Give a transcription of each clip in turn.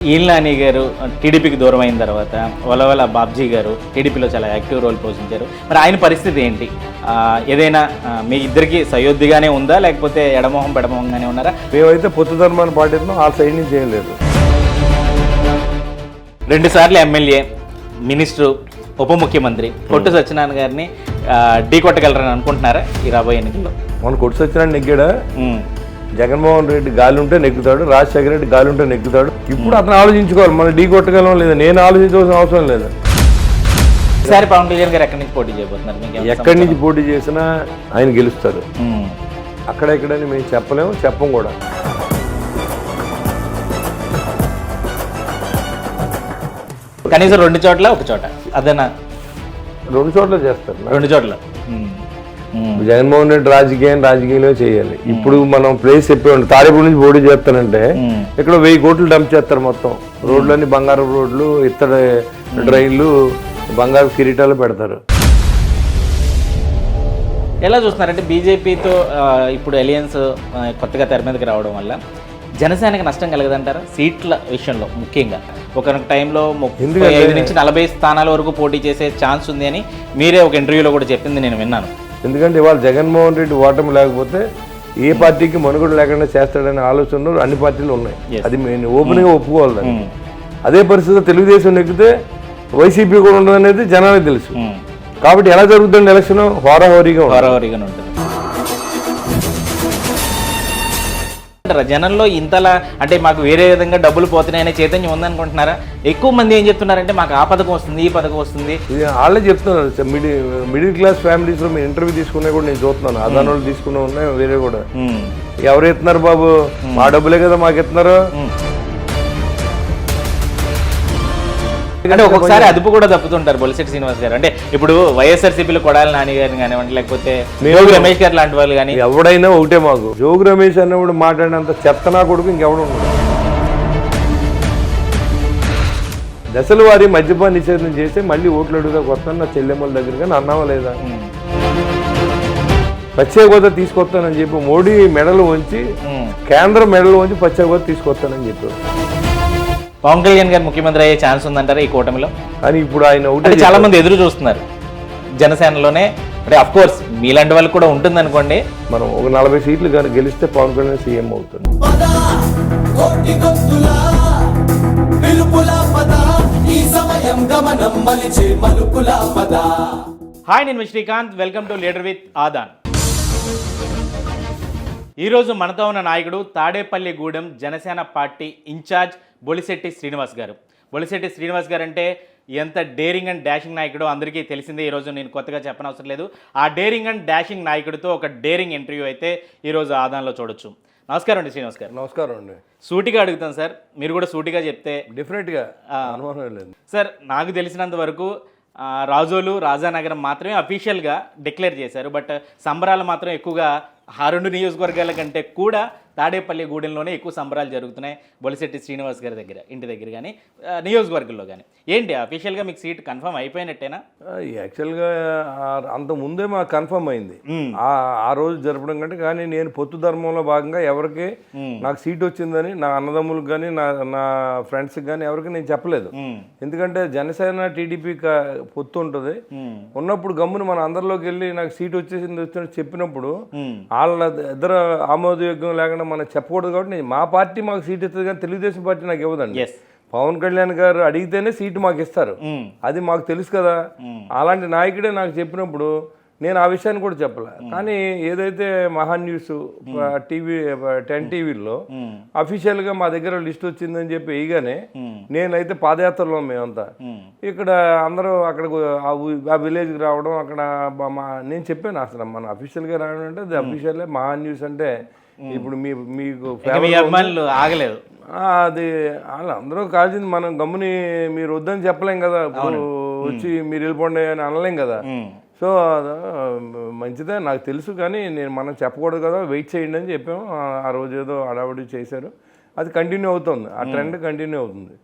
ఈల్నాని గారు టీడీపీకి దూరం అయిన తర్వాత వలవల బాబ్జీ గారు టీడీపీలో చాలా యాక్టివ్ రోల్ పోషించారు. మరి ఆయన పరిస్థితి ఏంటి? ఏదైనా మీ ఇద్దరికి సయోధ్యగానే ఉందా, లేకపోతే ఎడమోహం పెడమోహంగానే ఉన్నారా? మేమైతే పొత్తు ధర్మాన్ని పాటిస్తున్నాం, ఆ సైడ్ నుంచి ఏం లేదు. 2 సార్లు ఎమ్మెల్యే, మినిస్టరు, ఉప ముఖ్యమంత్రి కొట్టు సత్యనారాయణ గారిని ఢీ కొట్టగలరని అనుకుంటున్నారా ఈ రాబోయే ఎన్నికల్లో? మన కొట్టు సత్యనారాయణ నెగ్గాడా? జగన్మోహన్ రెడ్డి గాలి ఉంటే నెగ్గుతాడు, రాజశేఖర రెడ్డి గాలి ఉంటే నెగ్గుతాడు. ఇప్పుడు అతను ఆలోచించుకోవాలి, మనం ఢీ కొట్టగలం లేదా, నేను ఆలోచించవలసిన అవసరం లేదు. ఈసారి పవన్ కళ్యాణ్ గారు ఎక్కడి నుంచి పోటీ చేయబోతున్నారు? ఎక్కడి నుంచి పోటీ చేసినా ఆయన గెలుస్తారు. అక్కడెక్కడని మేము చెప్పలేము, చెప్పం కూడా. కనీసం 2 చోట్ల, 1 చోట అదేనా? 2 చోట్ల చేస్తారు. 2 చోట్ల జగన్మోహన్ రెడ్డి రాజకీయంలో చేయాలి. ఇప్పుడు మనం ప్లేస్ చెప్పేవాడి తాడేపల్లి నుంచి పోటీ చేస్తానంటే ఇక్కడ 1000 కోట్లు డంప్ చేస్తారు. మొత్తం రోడ్లన్నీ బంగారు రోడ్లు, ఇత్తడి డ్రైన్లు, బంగారు కిరీటాలు పెడతారు. ఎలా చూస్తున్నారంటే బీజేపీతో ఇప్పుడు అలయన్స్ కొత్తగా తెర మీదకి రావడం వల్ల జనసేనకి నష్టం కలగదంటారా? సీట్ల విషయంలో ముఖ్యంగా ఒక టైంలో 35 నుంచి 40 స్థానాల వరకు పోటీ చేసే ఛాన్స్ ఉంది అని మీరే ఒక ఇంటర్వ్యూలో కూడా చెప్పింది నేను విన్నాను. ఎందుకంటే ఇవాళ జగన్మోహన్ రెడ్డి ఓటమి లేకపోతే ఏ పార్టీకి మనుగడ లేకుండా చేస్తాడనే ఆలోచనలు అన్ని పార్టీలు ఉన్నాయి. అది నేను ఓపెన్గా ఒప్పుకోవాలి. అదే పరిస్థితిలో తెలుగుదేశం నెగ్గితే వైసీపీ కూడా ఉండదు అనేది జనానికి తెలుసు. కాబట్టి ఎలా జరుగుతుంది ఎలక్షన్? హోరాహోరీగా ఉంటుంది. జనంలో ఇంతలా అంటే మాకు వేరే విధంగా డబ్బులు పోతున్నాయనే చైతన్యం ఉందనుకుంటున్నారా? ఎక్కువ మంది ఏం చెప్తున్నారంటే మాకు ఆ పథకం వస్తుంది, ఈ పథకం వస్తుంది. ఇది వాళ్ళే చెప్తున్నారు. మిడిల్ క్లాస్ ఫ్యామిలీస్ లో మీరు ఇంటర్వ్యూ తీసుకునే కూడా నేను చూస్తున్నాను. అదాని వాళ్ళు తీసుకునే ఉన్నాయి, వేరే కూడా. ఎవరు ఎత్తున్నారు బాబు? మా డబ్బులే కదా మాకు ఎత్తున్నారు. అంటే ఒక్కొక్కసారి అదుపు కూడా తప్పుతుంటారు బొలిశెట్టి శ్రీనివాస్ గారు. అంటే ఇప్పుడు వైఎస్ఆర్సీపీలో కొడాలి నాని గారిని కానివ్వండి, లేకపోతే జోగి రమేష్ గారు లాంటి వాళ్ళు కానీ ఎవడైనా ఒకటే, మాకు జోగి రమేష్ అన్నప్పుడు మాట్లాడినంత చెత్తనా కొడుకు ఇంకెవడు ఉన్నాడు. దశల వారి మద్యపాన నిషేధం చేస్తే మళ్ళీ ఓట్లు అడుగుదా కొత్త నా చెల్లెమ్మల దగ్గర కానీ అన్నావా లేదా? ప్రత్యేక హోదా తీసుకొస్తానని చెప్పి మోడీ మెడలు వంచి, కేంద్ర మెడలు వంచి ప్రత్యేక హోదా తీసుకొస్తానని చెప్పారు. పవన్ కళ్యాణ్ గారు ముఖ్యమంత్రి అయ్యే ఛాన్స్ ఉందంటారా ఈ కూటమిలో? కానీ ఇప్పుడు ఆయన ఒకటి చాలా మంది ఎదురు చూస్తున్నారు జనసేనలోనే. అంటే అఫ్ కోర్స్ మీలాంటి వాళ్ళకి కూడా ఉంటుంది అనుకోండి. మనం ఒక 40 సీట్లు కానీ గెలిస్తే పవన్ కళ్యాణ్ సీఎం అవుతుంది. హాయ్, నేను Srikanth. Welcome to leader with Adaan. ఈరోజు మనతో ఉన్న నాయకుడు తాడేపల్లిగూడెం జనసేన పార్టీ ఇన్ఛార్జ్ బొలిశెట్టి శ్రీనివాస్ గారు. బొలిశెట్టి శ్రీనివాస్ గారు అంటే ఎంత డేరింగ్ అండ్ డాషింగ్ నాయకుడో అందరికీ తెలిసిందే. ఈరోజు నేను కొత్తగా చెప్పనవసరం లేదు. ఆ డేరింగ్ అండ్ డాషింగ్ నాయకుడితో ఒక డేరింగ్ ఇంటర్వ్యూ అయితే ఈరోజు ఆదాన్లో చూడొచ్చు. నమస్కారం అండి శ్రీనివాస్ గారు. నమస్కారం అండి. సూటిగా అడుగుతాను సార్, మీరు కూడా సూటిగా చెప్తే. డెఫినెట్గా అనుమానం లేదు సార్. నాకు తెలిసినంత వరకు రాజోలు, రాజానగరం మాత్రమే అఫీషియల్గా డిక్లేర్ చేశారు. బట్ సంబరాలు మాత్రం ఎక్కువగా ఆ 2 నియోజకవర్గాల కంటే కూడా తాడేపల్లిగూడెంలోనే ఎక్కువ సంబరాలు జరుగుతున్నాయి. బొలిశెట్టి శ్రీనివాస్ గారి దగ్గర, ఇంటి దగ్గర కానీ నియోజకవర్గంలో కానీ. ఏంటి అఫీషియల్గా మీకు సీట్ కన్ఫర్మ్ అయిపోయినట్టేనా? యాక్చువల్గా అంత ముందే మాకు కన్ఫర్మ్ అయింది ఆ రోజు జరపడం కంటే. కానీ నేను పొత్తు ధర్మంలో భాగంగా ఎవరికి నాకు సీట్ వచ్చిందని నా అన్నదమ్ములకు కానీ నా ఫ్రెండ్స్కి కానీ ఎవరికి నేను చెప్పలేదు. ఎందుకంటే జనసేన టీడీపీ పొత్తు ఉంటుంది ఉన్నప్పుడు గమ్మున మన అందరిలోకి వెళ్ళి నాకు సీట్ వచ్చేసింది చెప్పినప్పుడు వాళ్ళ ఇద్దరు ఆమోదయోగ్యం లేకుండా మనం చెప్పకూడదు. కాబట్టి నేను మా పార్టీ మాకు సీట్ ఇస్తుంది కానీ తెలుగుదేశం పార్టీ నాకు ఇవ్వదండి. పవన్ కళ్యాణ్ గారు అడిగితేనే సీటు మాకు ఇస్తారు, అది మాకు తెలుసు కదా. అలాంటి నాయకుడే నాకు చెప్పినప్పుడు నేను ఆ విషయాన్ని కూడా చెప్పలే. కానీ ఏదైతే మహాన్ న్యూస్ టీవీ 10 టీవీల్లో అఫీషియల్గా మా దగ్గర లిస్ట్ వచ్చిందని చెప్పి వేయగానే నేనైతే పాదయాత్రలో మేమంతా ఇక్కడ అందరూ అక్కడికి ఆ విలేజ్కి రావడం, అక్కడ నేను చెప్పాను అసలు మన అఫీషియల్గా రావడం అంటే అది అఫీషియల్ మహాన్ న్యూస్ అంటే. ఇప్పుడు మీకు ఆగలేదు అది వాళ్ళందరూ కాల్చింది. మనం గమ్ముని మీరు వద్దని చెప్పలేం కదా, ఇప్పుడు వచ్చి మీరు వెళ్ళిపోండి అని అనలేం కదా. సో మంచిదే నాకు తెలుసు, కానీ మనం చెప్పకూడదు కదా, వెయిట్ చేయండి అని చెప్పాము. ఆ రోజు ఏదో హడావుడి చేశారు, అది కంటిన్యూ అవుతుంది, ఆ ట్రెండ్ కంటిన్యూ అవుతుంది.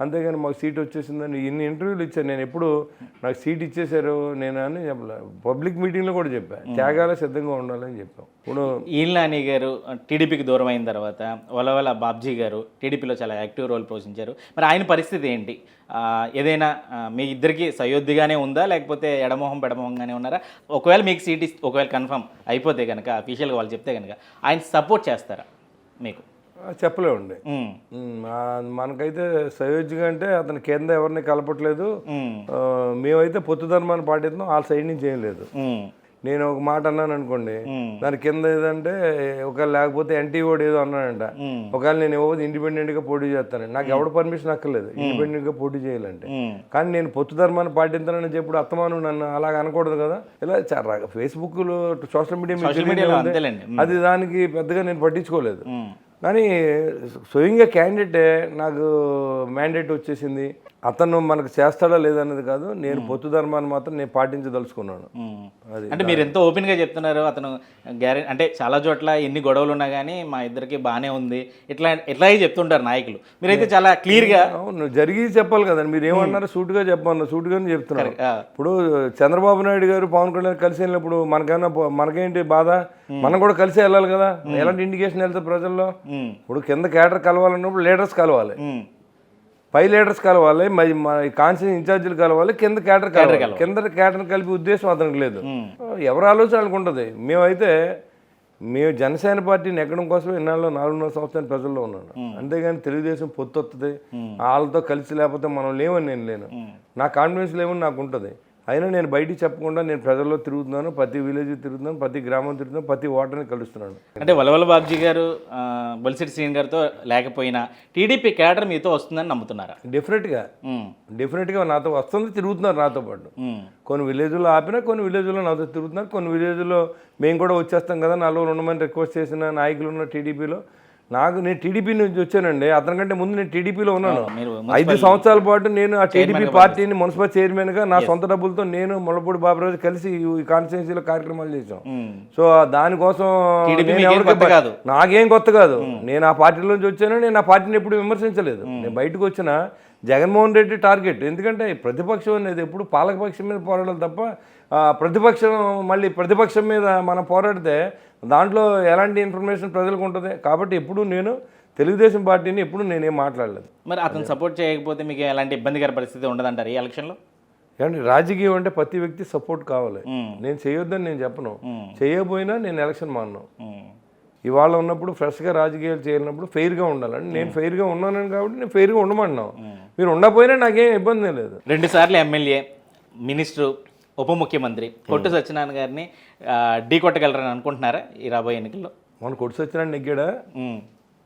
అంతేగాని మాకు సీట్ వచ్చేసిందని ఇన్ని ఇంటర్వ్యూలు ఇచ్చాను. నేను ఎప్పుడు నాకు సీట్ ఇచ్చేశారు నేను అని చెప్పలే. పబ్లిక్ మీటింగ్లో కూడా చెప్పాను, త్యాగాల సిద్ధంగా ఉండాలని చెప్పాం. ఇప్పుడు ఈల్నాని గారు టీడీపీకి దూరం అయిన తర్వాత వలవల బాబ్జీ గారు టీడీపీలో చాలా యాక్టివ్ రోల్ పోషించారు. మరి ఆయన పరిస్థితి ఏంటి? ఏదైనా మీ ఇద్దరికి సయోధ్యగానే ఉందా, లేకపోతే ఎడమొహం పెడమొహంగానే ఉన్నారా? ఒకవేళ మీకు సీట్ ఒకవేళ కన్ఫర్మ్ అయిపోతే కనుక, అఫీషియల్గా వాళ్ళు చెప్తే కనుక ఆయన సపోర్ట్ చేస్తారా మీకు? చెప్పలేమండి. మనకైతే సయోధ్యగా అంటే అతని కింద ఎవరిని కలపట్లేదు. మేమైతే పొత్తు ధర్మాన్ని పాటిస్తున్నాం, వాళ్ళ సైడ్ నుంచి ఏం లేదు. నేను ఒక మాట అన్నాను అనుకోండి, దాని కింద ఏదంటే ఒకవేళ లేకపోతే ఎన్టీ ఓడి ఏదో అన్నానంట, ఒకవేళ నేను ఇవ్వదు ఇండిపెండెంట్గా పోటీ చేస్తాను, నాకు ఎవడ పర్మిషన్ అక్కర్లేదు ఇండిపెండెంట్గా పోటీ చేయాలంటే. కానీ నేను పొత్తు ధర్మాన్ని పాటిస్తానని చెప్పుడు అత్తమాను నన్ను అలాగ అనకూడదు కదా. ఇలా ఫేస్బుక్లో సోషల్ మీడియా అది దానికి పెద్దగా నేను పట్టించుకోలేదు. కానీ స్వయంగా క్యాండిడేటే నాకు మ్యాండేట్ వచ్చేసింది, అతను మనకు చేస్తాడా లేదన్నది కాదు, నేను పొత్తు ధర్మాన్ని మాత్రం నేను పాటించదలుచుకున్నాను. అది అంటే మీరు ఎంతో ఓపెన్గా చెప్తున్నారు, అతను అంటే చాలా చోట్ల ఎన్ని గొడవలు ఉన్నా కానీ మా ఇద్దరికి బాగానే ఉంది ఇట్లాగే చెప్తుంటారు నాయకులు. మీరైతే చాలా క్లియర్గా అవును జరిగి చెప్పాలి కదండి. మీరు ఏమన్నారు సూటుగా చెప్పమన్నారు, సూటుగానే చెప్తున్నారు. ఇప్పుడు చంద్రబాబు నాయుడు గారు పవన్ కళ్యాణ్ కలిసి వెళ్ళినప్పుడు మనకేంటి బాధ, మనం కూడా కలిసి వెళ్ళాలి కదా. ఎలాంటి ఇండికేషన్ వెళ్తారు ప్రజల్లో? ఇప్పుడు కింద క్యాడర్ కలవాలన్నప్పుడు లీడర్స్ కలవాలి, పై లీడర్స్ కలవాలి, కాన్స్టిట్యూన్సీ ఇన్ఛార్జీలు కలవాలి, కింద క్యాడర్ కలవాలి. కింద క్యాడర్ కలిపి ఉద్దేశం అతనికి లేదు. ఎవరు ఆలోచన వాళ్ళకు ఉంటుంది. మేము జనసేన పార్టీని ఎక్కడం కోసం ఇన్నాళ్ళు 4.5 సంవత్సరాలు ప్రజల్లో ఉన్నాను. అంతేగాని తెలుగుదేశం పొత్తు వస్తుంది వాళ్ళతో కలిసి లేకపోతే మనం లేవని నేను లేను. నా కాన్ఫిడెన్స్ లేవని నాకు ఉంటుంది. అయినా నేను బయటికి చెప్పకుండా నేను ప్రజల్లో తిరుగుతున్నాను, ప్రతి విలేజ్ తిరుగుతున్నాను, ప్రతి గ్రామం తిరుగుతున్నాను, ప్రతి ఓటర్ని కలుస్తున్నాను. అంటే వలవల బాబ్జీ గారు బొలిశెట్టి శ్రీని గారితో లేకపోయినా టీడీపీ క్యాడర్ మీతో వస్తుందని నమ్ముతున్నారా? డెఫినెట్గా నాతో వస్తుంది, తిరుగుతున్నారు నాతో పాటు. కొన్ని విలేజ్లో ఆపినా కొన్ని విలేజ్లో నాతో తిరుగుతున్నారు. కొన్ని విలేజ్లో మేము కూడా వచ్చేస్తాం కదా, 4 రోజులు ఉండమని రిక్వెస్ట్ చేసిన నాయకులు ఉన్న టీడీపీలో. నేను టీడీపీ నుంచి వచ్చానండి, అతనికంటే ముందు నేను టీడీపీలో ఉన్నాను. 5 సంవత్సరాల పాటు నేను ఆ టీడీపీ పార్టీని మున్సిపల్ చైర్మన్గా నా సొంత డబ్బులతో నేను ముళ్ళపూడి బాబురాజు కలిసి ఈ కాన్స్టిట్యున్సీలో కార్యక్రమాలు చేసాం. సో దానికోసం నాకేం కొత్త కాదు. నేను ఆ పార్టీలోంచి వచ్చాను, నేను ఆ పార్టీని ఎప్పుడు విమర్శించలేదు. నేను బయటకు వచ్చిన జగన్మోహన్ రెడ్డి టార్గెట్. ఎందుకంటే ప్రతిపక్షం అనేది ఎప్పుడు పాలకపక్షం మీద పోరాడాలి తప్ప ప్రతిపక్షం మీద మనం పోరాడితే దాంట్లో ఎలాంటి ఇన్ఫర్మేషన్ ప్రజలకు ఉంటుంది. కాబట్టి ఎప్పుడు నేను తెలుగుదేశం పార్టీని ఎప్పుడు నేనేం మాట్లాడలేదు. మరి అతను సపోర్ట్ చేయకపోతే మీకు ఎలాంటి ఇబ్బందికర పరిస్థితి ఉండదంటారు ఈ ఎలక్షన్లో? ఏమంటే రాజకీయం అంటే ప్రతి వ్యక్తి సపోర్ట్ కావాలి. నేను చేయొద్దని నేను చెప్పను, చేయకపోయినా నేను ఎలక్షన్ మాను. ఇవాళ ఉన్నప్పుడు ఫ్రెష్గా రాజకీయాలు చేయాలన్నప్పుడు ఫెయిర్గా ఉండాలని నేను ఫెయిర్గా ఉన్నాను కాబట్టి నేను ఫెయిర్గా ఉండమన్నాను. మీరు ఉండకపోయినా నాకేం ఇబ్బంది లేదు. 2 సార్లు ఎమ్మెల్యే, మినిస్టరు, ఉప ముఖ్యమంత్రి కొట్టు సత్యనారాయణ గారిని ఢీ కొట్టగలరని అనుకుంటున్నారా ఈ రాబోయే ఎన్నికల్లో? మన కొట్టు సత్యనారాయణ నెగ్గాడా?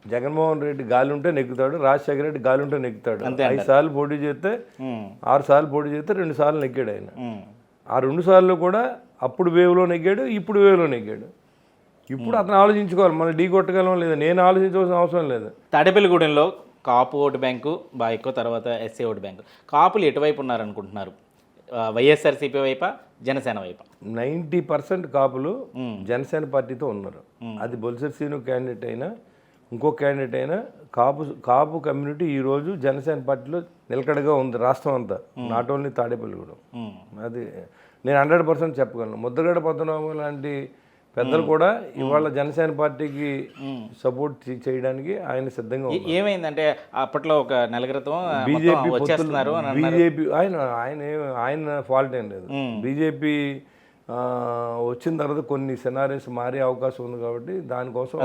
జగన్మోహన్ రెడ్డి గాలి ఉంటే నెగ్గుతాడు, రాజశేఖర రెడ్డి గాలి ఉంటే నెగ్గుతాడు. 5 సార్లు పోటీ చేస్తే 6 సార్లు పోటీ చేస్తే 2 సార్లు నెగ్గాడు ఆయన. ఆ 2 సార్లు కూడా అప్పుడు వేవ్లో నెగ్గాడు, ఇప్పుడు వేవ్లో నెగ్గాడు. ఇప్పుడు అతను ఆలోచించుకోవాలి మనం ఢీ కొట్టగలం లేదా. నేను ఆలోచించవలసిన అవసరం లేదు. తాడేపల్లిగూడెంలో కాపు ఓటు బ్యాంకు బాగా ఎక్కువ, తర్వాత ఎస్సీ ఓటు బ్యాంకు. కాపులు ఎటువైపు ఉన్నారనుకుంటున్నారు? వైఎస్ఆర్సీపీ వైపా, జనసేన వైపా? 90% కాపులు జనసేన పార్టీతో ఉన్నారు. అది బొలిశెట్టి శ్రీను క్యాండిడేట్ అయినా ఇంకో క్యాండిడేట్ అయినా కాపు కమ్యూనిటీ ఈరోజు జనసేన పార్టీలో నిలకడగా ఉంది రాష్ట్రం అంతా, నాట్ ఓన్లీ తాడేపల్లిగూడెం. అది నేను 100% చెప్పగలను. ముద్రగడ పద్మనాభం లాంటి పెద్దలు కూడా ఇవాళ జనసేన పార్టీకి సపోర్ట్ చేయడానికి ఆయన సిద్ధంగా ఉన్నారు. ఏమైందంటే అప్పట్లో ఒక నెల క్రితం బీజేపీ ఆయన ఫాల్ట్ ఏం లేదు. బీజేపీ వచ్చిన తర్వాత కొన్ని సినారీస్ మారే అవకాశం ఉంది కాబట్టి దానికోసం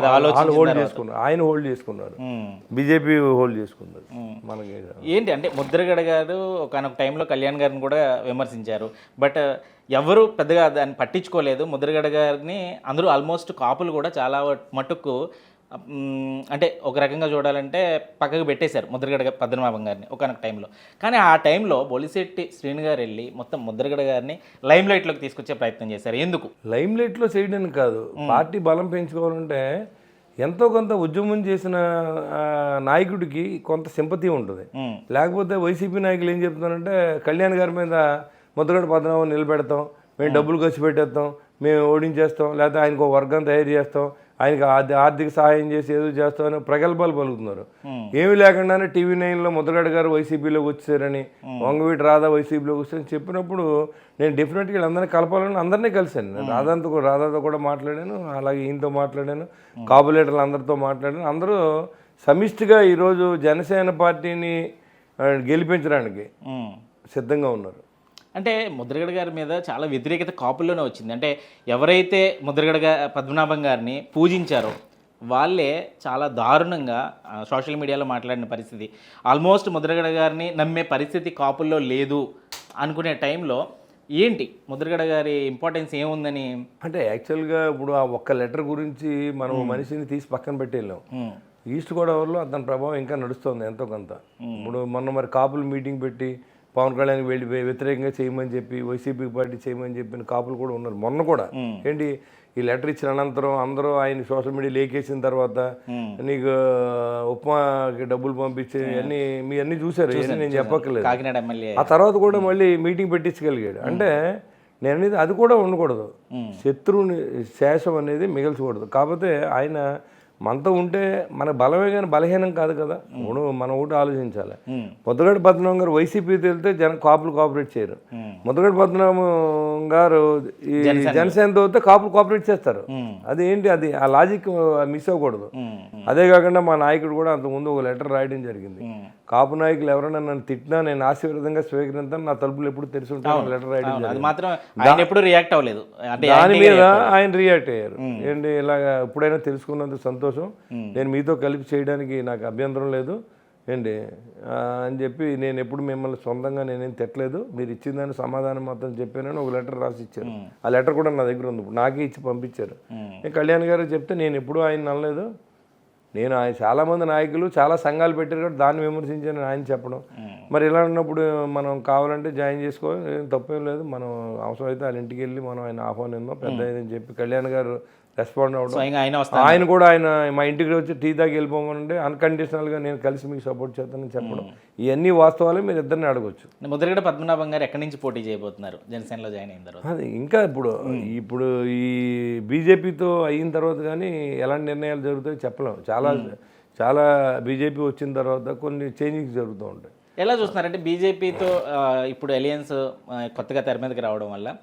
ఆయన హోల్డ్ చేసుకున్నారు, బీజేపీ హోల్డ్ చేసుకున్నారు. మనకి ఏంటి అంటే ముద్రగడ గారు ఒకనొక టైంలో కళ్యాణ్ గారిని కూడా విమర్శించారు, బట్ ఎవరు పెద్దగా దాన్ని పట్టించుకోలేదు. ముద్రగడ గారిని అందరూ ఆల్మోస్ట్ కాపులు కూడా చాలా మటుకు అంటే ఒక రకంగా చూడాలంటే పక్కకు పెట్టేశారు ముద్రగడ పద్మనాభం గారిని ఒకనొక టైంలో. కానీ ఆ టైంలో బొలిశెట్టి శ్రీను గారు వెళ్ళి మొత్తం ముద్రగడ గారిని లైమ్ లైట్లోకి తీసుకొచ్చే ప్రయత్నం చేశారు. ఎందుకు? లైమ్ లైట్లో చేయడానికి కాదు, పార్టీ బలం పెంచుకోవాలంటే ఎంతో కొంత ఉద్యమం చేసిన నాయకుడికి కొంత సింపతి ఉంటుంది. లేకపోతే వైసీపీ నాయకులు ఏం చెప్తున్నారంటే కళ్యాణ్ గారి మీద ముద్రగడ పద్మనాభం నిలబెడతాం, మేము డబ్బులు ఖర్చు పెట్టేస్తాం, మేము ఓడించేస్తాం, లేకపోతే ఆయనకు వర్గం తయారు చేస్తాం, ఆయనకి ఆర్థిక సహాయం చేసి ఏదో చేస్తామని ప్రగల్భాలు పలుకుతున్నారు. ఏమీ లేకుండానే TV9లో ముద్రగడ గారు వైసీపీలోకి వచ్చారని, వంగవీటి రాధా వైసీపీలోకి వచ్చారని చెప్పినప్పుడు నేను డెఫినెట్గా వీళ్ళందరినీ కలపాలని అందరినీ కలిశాను. నేను రాధాతో కూడా మాట్లాడాను, అలాగే ఈయనతో మాట్లాడాను, కాపులేటర్లు అందరితో మాట్లాడాను. అందరూ సమిష్టిగా ఈరోజు జనసేన పార్టీని గెలిపించడానికి సిద్ధంగా ఉన్నారు. అంటే ముద్రగడ గారి మీద చాలా వ్యతిరేకత కాపుల్లోనే వచ్చింది. అంటే ఎవరైతే పద్మనాభం గారిని పూజించారో వాళ్ళే చాలా దారుణంగా సోషల్ మీడియాలో మాట్లాడిన పరిస్థితి. ఆల్మోస్ట్ ముద్రగడ గారిని నమ్మే పరిస్థితి కాపుల్లో లేదు అనుకునే టైంలో ఏంటి ముద్రగడ గారి ఇంపార్టెన్స్ ఏముందని? అంటే యాక్చువల్గా ఇప్పుడు ఆ ఒక్క లెటర్ గురించి మనం మనిషిని తీసి పక్కన పెట్టేళ్ళాం. ఈస్ట్ గోదావరిలో దాని ప్రభావం ఇంకా నడుస్తుంది ఎంతో కొంత. ఇప్పుడు మొన్న మరి కాపులు మీటింగ్ పెట్టి పవన్ కళ్యాణ్ వెళ్ళి వ్యతిరేకంగా చేయమని చెప్పి వైసీపీ పార్టీ చేయమని చెప్పిన కాపులు కూడా ఉన్నారు. మొన్న కూడా ఏంటి ఈ లెటర్ ఇచ్చిన అనంతరం అందరూ ఆయన సోషల్ మీడియా లేకేసిన తర్వాత నీకు ఉప్మాకి డబ్బులు పంపించే అన్నీ మీ అన్నీ చూశారు, నేను చెప్పక్కర్లేదు. కాకినాడ ఎమ్మెల్యే ఆ తర్వాత కూడా మళ్ళీ మీటింగ్ పెట్టించగలిగాడు. అంటే నేను అనేది అది కూడా ఉండకూడదు, శత్రువుని శేషం అనేది మిగల్చకూడదు. కాకపోతే ఆయన మనతో ఉంటే మన బలమే కానీ బలహీనం కాదు కదా. ఇప్పుడు మనం ఒకటి ఆలోచించాలి. ముద్రగడ పద్మనాభం గారు వైసీపీతో వెళ్తే కాపులు కోఆపరేట్ చేయరు. ముద్రగడ పద్మనాభం గారు ఈ జనసేనతో వెళ్తే కాపులు కోఆపరేట్ చేస్తారు. అది ఏంటి, అది ఆ లాజిక్ మిస్ అవ్వకూడదు. అదే కాకుండా మా నాయకుడు కూడా అంతకుముందు ఒక లెటర్ రాయడం జరిగింది. కాపు నాయకులు ఎవరైనా నన్ను తిట్టినా నేను ఆశీర్వాదంగా స్వీకరిస్తాను, నా తలుపులు ఎప్పుడు తెరిచి ఉంటాను లెటర్ రాయడం జరిగింది. దాని మీద ఆయన రియాక్ట్ అయ్యారు. ఏంటి ఇలాగా ఎప్పుడైనా తెలుసుకున్నందుకు సంతోషం, నేను మీతో కలిపి చేయడానికి నాకు అభ్యంతరం లేదు ఏంటి అని చెప్పి, నేను ఎప్పుడు మిమ్మల్ని సొంతంగా నేనేం తిట్టలేదు, మీరు ఇచ్చిందని సమాధానం మాత్రం చెప్పానని ఒక లెటర్ రాసి ఇచ్చారు. ఆ లెటర్ కూడా నా దగ్గర ఉంది, నాకే ఇచ్చి పంపించారు. నేను కళ్యాణ్ గారు చెప్తే నేను ఎప్పుడూ ఆయన అనలేదు. నేను ఆయన చాలామంది నాయకులు చాలా సంఘాలు పెట్టారు కాబట్టి దాన్ని విమర్శించాను ఆయన చెప్పడం. మరి ఇలా ఉన్నప్పుడు మనం కావాలంటే జాయిన్ చేసుకోవాలి, తప్పేం లేదు. మనం అవసరమైతే ఆయన ఇంటికి వెళ్ళి మనం ఆయన ఆహ్వానిద్దాం పెద్ద అని చెప్పి కళ్యాణ్ గారు రెస్పాండ్ అవ్వడం. ఆయన కూడా ఆయన మా ఇంటికి వచ్చి టీ దాకా వెళ్ళిపోమంటే అన్కండిషనల్గా నేను కలిసి మీకు సపోర్ట్ చేస్తానని చెప్పడం. ఇవన్నీ వాస్తవాలే, మీరు ఇద్దరిని అడగొచ్చు. ముద్రగడ పద్మనాభం గారు ఎక్కడి నుంచి పోటీ చేయబోతున్నారు జనసేనలో జాయిన్ అయిన తర్వాత? అది ఇంకా ఇప్పుడు ఈ బీజేపీతో అయిన తర్వాత కానీ ఎలాంటి నిర్ణయాలు జరుగుతాయో చెప్పలేము. చాలా బీజేపీ వచ్చిన తర్వాత కొన్ని చేంజింగ్స్ జరుగుతూ ఉంటాయి. ఎలా చూస్తున్నారంటే బీజేపీతో ఇప్పుడు అలయన్స్ కొత్తగా తెర మీదకి రావడం వల్ల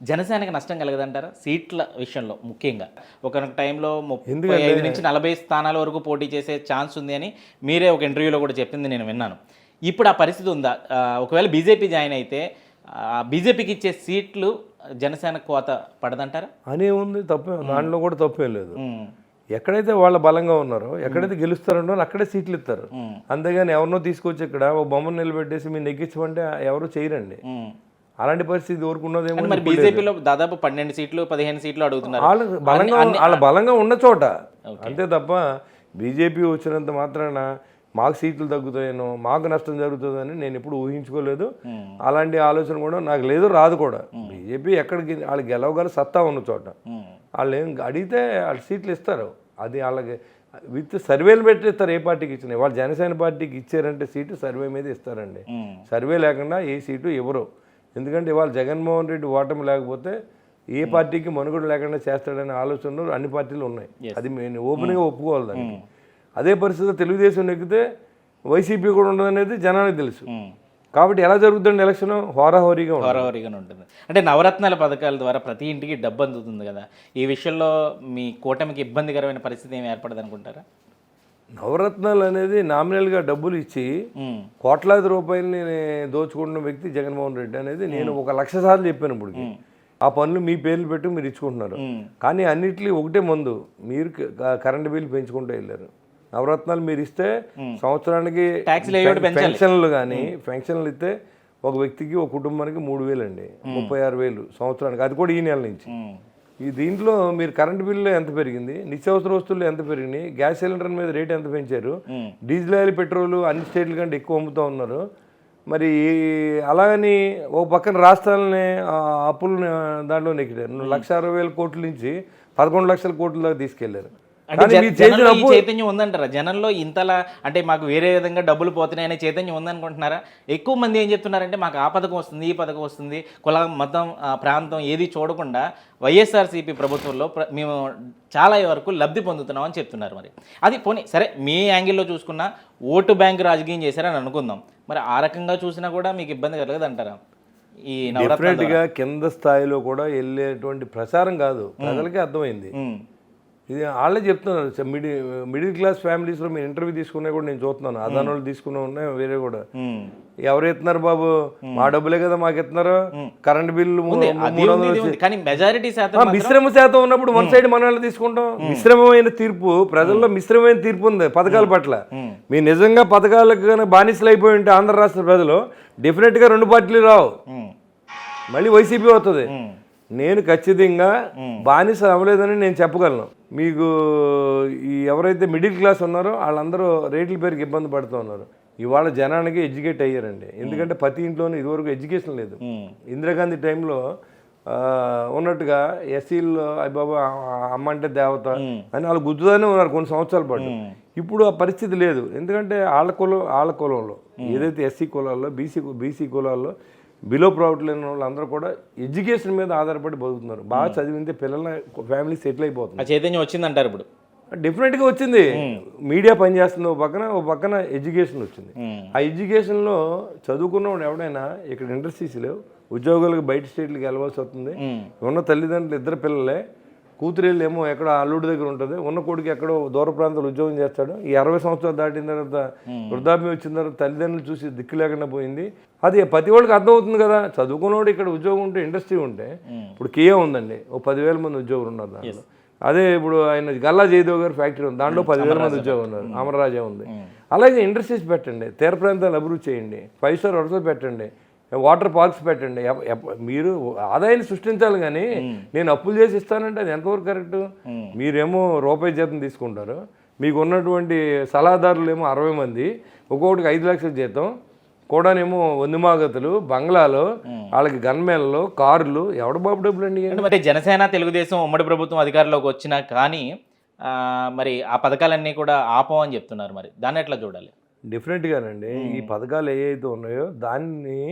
జనసేనకి నష్టం కలగదంటారా సీట్ల విషయంలో? ముఖ్యంగా ఒక టైంలో 35 నుంచి 40 స్థానాల వరకు పోటీ చేసే ఛాన్స్ ఉంది అని మీరే ఒక ఇంటర్వ్యూలో కూడా చెప్పింది నేను విన్నాను. ఇప్పుడు ఆ పరిస్థితి ఉందా? ఒకవేళ బీజేపీ జాయిన్ అయితే బీజేపీకి ఇచ్చే సీట్లు జనసేన కోత పడదంటారా? అనే ఉంది, తప్పే, దాంట్లో కూడా తప్పేం లేదు. ఎక్కడైతే వాళ్ళ బలంగా ఉన్నారో, ఎక్కడైతే గెలుస్తారో అక్కడే సీట్లు ఇస్తారు. అంతేగాని ఎవరినో తీసుకొచ్చి ఇక్కడ ఒక బొమ్మను నిలబెట్టేసి మీరు నెగ్గించమంటే ఎవరు చేయరండి. అలాంటి పరిస్థితి కోరుకున్నదేమో. మరి బీజేపీలో దాదాపు 12 సీట్లు 15 సీట్లు అడుగుతున్నారు. వాళ్ళ బలంగా ఉన్న చోట అంతే తప్ప బీజేపీ వచ్చినంత మాత్రాన మాకు సీట్లు తగ్గుతాయనో మాకు నష్టం జరుగుతుందని నేను ఎప్పుడు ఊహించుకోలేదు. అలాంటి ఆలోచన కూడా నాకు లేదు, రాదు కూడా. బీజేపీ ఎక్కడికి వాళ్ళు గెలవగల సత్తా ఉన్న చోట వాళ్ళు ఏం అడిగితే వాళ్ళు సీట్లు ఇస్తారు. అది వాళ్ళకి విత్ సర్వేలు పెట్టిస్తారు. ఏ పార్టీకి ఇచ్చినాయి, వాళ్ళు జనసేన పార్టీకి ఇచ్చారంటే సీటు సర్వే మీద ఇస్తారండి. సర్వే లేకుండా ఏ సీటు ఎవరు. ఎందుకంటే ఇవాళ జగన్మోహన్ రెడ్డి ఓటమి లేకపోతే ఏ పార్టీకి మనుగడ లేకుండా చేస్తాడనే ఆలోచనలు అన్ని పార్టీలు ఉన్నాయి. అది నేను ఓపెన్గా ఒప్పుకోవాలి దానికి. అదే పరిస్థితిలో తెలుగుదేశం నెగ్గితే వైసీపీ కూడా ఉండదనేది జనానికి తెలుసు. కాబట్టి ఎలా జరుగుతుంది ఎలక్షన్? హోరాహోరీగా ఉంటుంది. అంటే నవరత్నాల పథకాల ద్వారా ప్రతి ఇంటికి డబ్బు అందుతుంది కదా, ఈ విషయంలో మీ కూటమికి ఇబ్బందికరమైన పరిస్థితి ఏమి ఏర్పడదు అనుకుంటారా? నవరత్నాలు అనేది నామినల్గా డబ్బులు ఇచ్చి కోట్లాది రూపాయలని దోచుకుంటున్న వ్యక్తి జగన్మోహన్ రెడ్డి అనేది నేను 1,00,000 సార్లు చెప్పాను. ఇప్పుడు ఆ పనులు మీ పేర్లు పెట్టి మీరు ఇచ్చుకుంటున్నారు. కానీ అన్నిటికీ ఒకటే మందు, మీరు కరెంటు బిల్లు పెంచుకుంటూ వెళ్ళారు. నవరత్నాలు మీరు ఇస్తే సంవత్సరానికి పెన్షన్లు కానీ పెన్షన్లు ఇస్తే ఒక వ్యక్తికి ఒక కుటుంబానికి 3,000 అండి, 36,000 సంవత్సరానికి. అది కూడా ఈ నెల నుంచి. ఈ దీంట్లో మీరు కరెంటు బిల్లు ఎంత పెరిగింది, నిత్యావసర వస్తువులు ఎంత పెరిగినాయి, గ్యాస్ సిలిండర్ మీద రేట్ ఎంత పెంచారు, డీజిల్ ఆయిల్ పెట్రోల్ అన్ని స్టేట్ల కంటే ఎక్కువ అమ్ముతూ ఉన్నారు. మరి అలాగని ఒక పక్కన రాష్ట్రాలని అప్పులు దాంట్లో నెక్కారు. 1,60,000 కోట్ల నుంచి 11 లక్షల కోట్ల దాకా తీసుకెళ్లారు. అంటే జనంలో ఈ చైతన్యం ఉందంటారా? జనంలో ఇంతలా అంటే మాకు వేరే విధంగా డబ్బులు పోతున్నాయనే చైతన్యం ఉందనుకుంటున్నారా? ఎక్కువ మంది ఏం చెప్తున్నారంటే మాకు ఆ పథకం వస్తుంది, ఈ పథకం వస్తుంది, కులం, మతం, ప్రాంతం ఏది చూడకుండా వైఎస్ఆర్సీపీ ప్రభుత్వంలో మేము చాలా వరకు లబ్ధి పొందుతున్నామని చెప్తున్నారు. మరి అది పోనీ సరే, మీ యాంగిల్లో చూసుకున్నా ఓటు బ్యాంక్ రాజకీయం చేశారని అనుకుందాం, మరి ఆ రకంగా చూసినా కూడా మీకు ఇబ్బంది కలగదంటారా? ఈ డెఫినెట్గా కింద స్థాయిలో కూడా వెళ్ళేటువంటి ప్రచారం కాదు, ప్రజలకే అర్థమైంది. ఇది వాళ్ళే చెప్తున్నారు. మిడిల్ క్లాస్ ఫ్యామిలీస్లో మీరు ఇంటర్వ్యూ తీసుకున్నా కూడా నేను చూస్తున్నాను, అదాని వాళ్ళు తీసుకునే ఉన్నాయి, వేరే కూడా. ఎవరు ఎత్తున్నారు బాబు, మా డబ్బులే కదా మాకు ఎత్తున్నారు, కరెంట్ బిల్లు మిశ్రమ శాతం ఉన్నప్పుడు వన్ సైడ్ మన వాళ్ళు తీసుకుంటాం. మిశ్రమమైన తీర్పు, ప్రజల్లో మిశ్రమమైన తీర్పు ఉంది పథకాల పట్ల. మీరు నిజంగా పథకాలకు కనుక బానిసలు అయిపోయి ఉంటే ఆంధ్ర రాష్ట్ర ప్రజలు డెఫినెట్గా 2 పార్టీలు రావు, మళ్ళీ వైసీపీ అవుతుంది. నేను ఖచ్చితంగా బానిస అవ్వలేదని నేను చెప్పగలను. మీకు ఈ ఎవరైతే మిడిల్ క్లాస్ ఉన్నారో వాళ్ళందరూ రేట్ల పేరుకి ఇబ్బంది పడుతూ ఉన్నారు. ఇవాళ జనానికి ఎడ్యుకేట్ అయ్యారండి, ఎందుకంటే ప్రతి ఇంట్లోనూ ఇదివరకు ఎడ్యుకేషన్ లేదు. ఇందిరాగాంధీ టైంలో ఉన్నట్టుగా ఎస్సీల్లో బాబా అమ్మ అంటే దేవత అని వాళ్ళు గుర్తుగానే ఉన్నారు కొన్ని సంవత్సరాల పాటు. ఇప్పుడు ఆ పరిస్థితి లేదు, ఎందుకంటే వాళ్ళ కులంలో ఏదైతే ఎస్సీ కులాల్లో, బీసీ కులాల్లో బిలో ప్రాఫిట్ లేని వాళ్ళందరూ కూడా ఎడ్యుకేషన్ మీద ఆధారపడి బతుకుతున్నారు. బాగా చదివితే పిల్లల ఫ్యామిలీ సెటిల్ అయిపోతుంది. చైతన్యం వచ్చిందంటారు ఇప్పుడు? డెఫినెట్గా వచ్చింది. మీడియా పనిచేస్తుంది ఓ పక్కన ఎడ్యుకేషన్ వచ్చింది. ఆ ఎడ్యుకేషన్లో చదువుకున్నవాడు ఎవడైనా ఇక్కడ ఇండస్ట్రీస్ లేవు, ఉద్యోగాలకు బయట స్టేట్లకు వెళ్ళవలసి వస్తుంది. ఉన్న తల్లిదండ్రులు 2 పిల్లలే, కూతురేళ్ళు ఏమో ఎక్కడో అల్లుడి దగ్గర ఉంటుంది, ఉన్న కొడుకు ఎక్కడో దూర ప్రాంతాలు ఉద్యోగం చేస్తాడు. ఈ 60 సంవత్సరాలు దాటిన తర్వాత వృద్ధాప్యం వచ్చిన తర్వాత తల్లిదండ్రులు చూసి దిక్కు లేకుండా పోయింది. అది ప్రతి వాళ్ళకి అర్థమవుతుంది కదా. చదువుకున్నవాడు ఇక్కడ ఉద్యోగం ఉంటే, ఇండస్ట్రీ ఉంటే, ఇప్పుడు కియా ఉందండి, ఓ 10,000 మంది ఉద్యోగులు ఉన్నారు దాంట్లో. అదే ఇప్పుడు ఆయన గల్లా జయదేవ్ గారు ఫ్యాక్టరీ ఉంది, దాంట్లో 10,000 మంది ఉద్యోగం ఉన్నారు. అమరరాజా ఉంది. అలాగే ఇండస్ట్రీస్ పెట్టండి, తీర ప్రాంతాలు అభివృద్ధి చేయండి, 5 స్టార్ హోటల్స్ పెట్టండి, వాటర్ పార్క్స్ పెట్టండి. మీరు ఆదాయాన్ని సృష్టించాలి, కానీ నేను అప్పులు చేసి ఇస్తానంటే అది ఎంతవరకు కరెక్ట్? మీరేమో రూపాయి జీతం తీసుకుంటారు, మీకు ఉన్నటువంటి సలహాదారులు ఏమో 60 మంది, ఒక్కొక్కటికి 5 లక్షల జీతం కూడానేమో వందిమాగతులు, బంగ్లాలు, వాళ్ళకి గన్మెన్లు, కార్లు. ఎవడ బాబు డబ్బులు అండి? మరి జనసేన తెలుగుదేశం ఉమ్మడి ప్రభుత్వం అధికారంలోకి వచ్చినా కానీ మరి ఆ పథకాలన్నీ కూడా ఆపమని చెప్తున్నారు. మరి దాన్ని ఎట్లా చూడాలి? డెఫినెట్గానండి, ఈ పథకాలు ఏవైతే ఉన్నాయో దాన్ని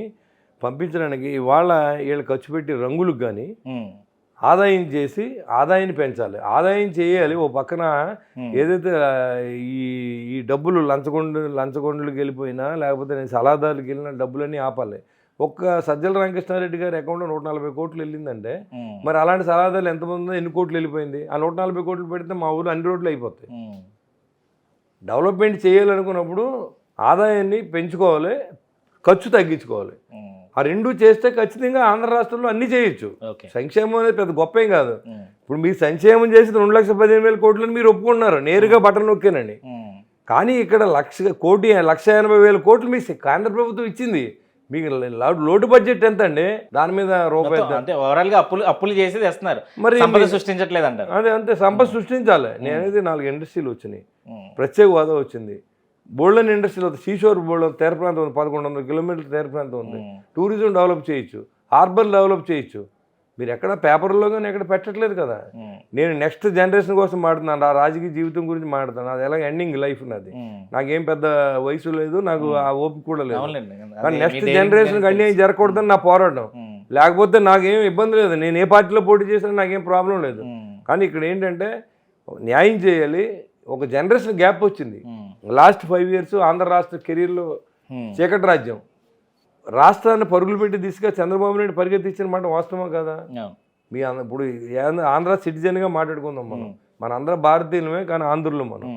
పంపించడానికి ఇవాళ వీళ్ళు ఖర్చు పెట్టి రంగులకు కానీ ఆదాయం చేసి ఆదాయాన్ని పెంచాలి, ఆదాయం చేయాలి. ఓ పక్కన ఏదైతే ఈ డబ్బులు లంచగొండలకు వెళ్ళిపోయినా, లేకపోతే నేను సలహాదారులకు వెళ్ళిన డబ్బులన్నీ ఆపాలి. ఒక్క సజ్జల రామకృష్ణారెడ్డి గారి అకౌంట్లో 140 కోట్లు వెళ్ళిందంటే, మరి అలాంటి సలహాదారులు ఎంతమంది ఎన్ని కోట్లు వెళ్ళిపోయింది? ఆ 140 కోట్లు పెడితే మా ఊళ్ళో అన్ని రోడ్లు అయిపోతాయి. డెవలప్మెంట్ చేయాలనుకున్నప్పుడు ఆదాయాన్ని పెంచుకోవాలి, ఖర్చు తగ్గించుకోవాలి. ఆ 2 చేస్తే ఖచ్చితంగా ఆంధ్ర రాష్ట్రంలో అన్నీ చేయొచ్చు. సంక్షేమం అనేది పెద్ద గొప్ప ఏం కాదు. ఇప్పుడు మీరు సంక్షేమం చేసి 2,15,000 కోట్లని మీరు ఒప్పుకున్నారు, నేరుగా బటన్ నొక్కేనండి. కానీ ఇక్కడ 1,80,000 కోట్లు మీ కేంద్ర ప్రభుత్వం ఇచ్చింది. మీకు లోటు బడ్జెట్ ఎంత అండి? దాని మీద రూపాయి అంటే ఓవరాల్ గా అప్పులు చేసి తెస్తున్నారు, మరి సంపద సృష్టించట్లేదు అంటారు. అదే అంతే, సంపద సృష్టించాలి. నేనైతే 4 ఇండస్ట్రీలు వచ్చినాయి, ప్రత్యేక హోదా వచ్చింది, బోల్డన్ ఇండస్ట్రీలో సీషోర్ బోల్డన్ తీర ప్రాంతం ఉంది, 1100 కిలోమీటర్ల తీర ప్రాంతం ఉంది. టూరిజం డెవలప్ చేయొచ్చు, హార్బర్ డెవలప్ చేయొచ్చు. మీరు ఎక్కడ పేపర్లో కానీ ఎక్కడ పెట్టట్లేదు కదా. నేను నెక్స్ట్ జనరేషన్ కోసం మాట్లాడుతున్నాను, ఆ రాజకీయ జీవితం గురించి మాట్లాడుతాను. అది ఎలా ఎండింగ్ లైఫ్ నాది, నాకేం పెద్ద వయసు లేదు, నాకు ఆ ఓపిక కూడా లేదు. కానీ నెక్స్ట్ జనరేషన్కి అన్యాయం జరగకూడదని నా పోరాటం. లేకపోతే నాకేం ఇబ్బంది లేదు, నేను ఏ పార్టీలో పోటీ చేసినా నాకేం ప్రాబ్లం లేదు. కానీ ఇక్కడ ఏంటంటే న్యాయం చేయాలి. ఒక జనరేషన్ గ్యాప్ వచ్చింది. లాస్ట్ 5 years ఆంధ్ర రాష్ట్ర కెరీర్లో చీకటి రాజ్యం. రాష్ట్రాన్ని పరుగులు పెట్టి తీసుగా చంద్రబాబు నాయుడు పరిగెత్తించిన మాట వాస్తవం కదా. మీ ఇప్పుడు ఆంధ్ర సిటిజన్గా మాట్లాడుకుందాం మనం, మన అందరూ భారతీయులమే కానీ ఆంధ్రులు మనం.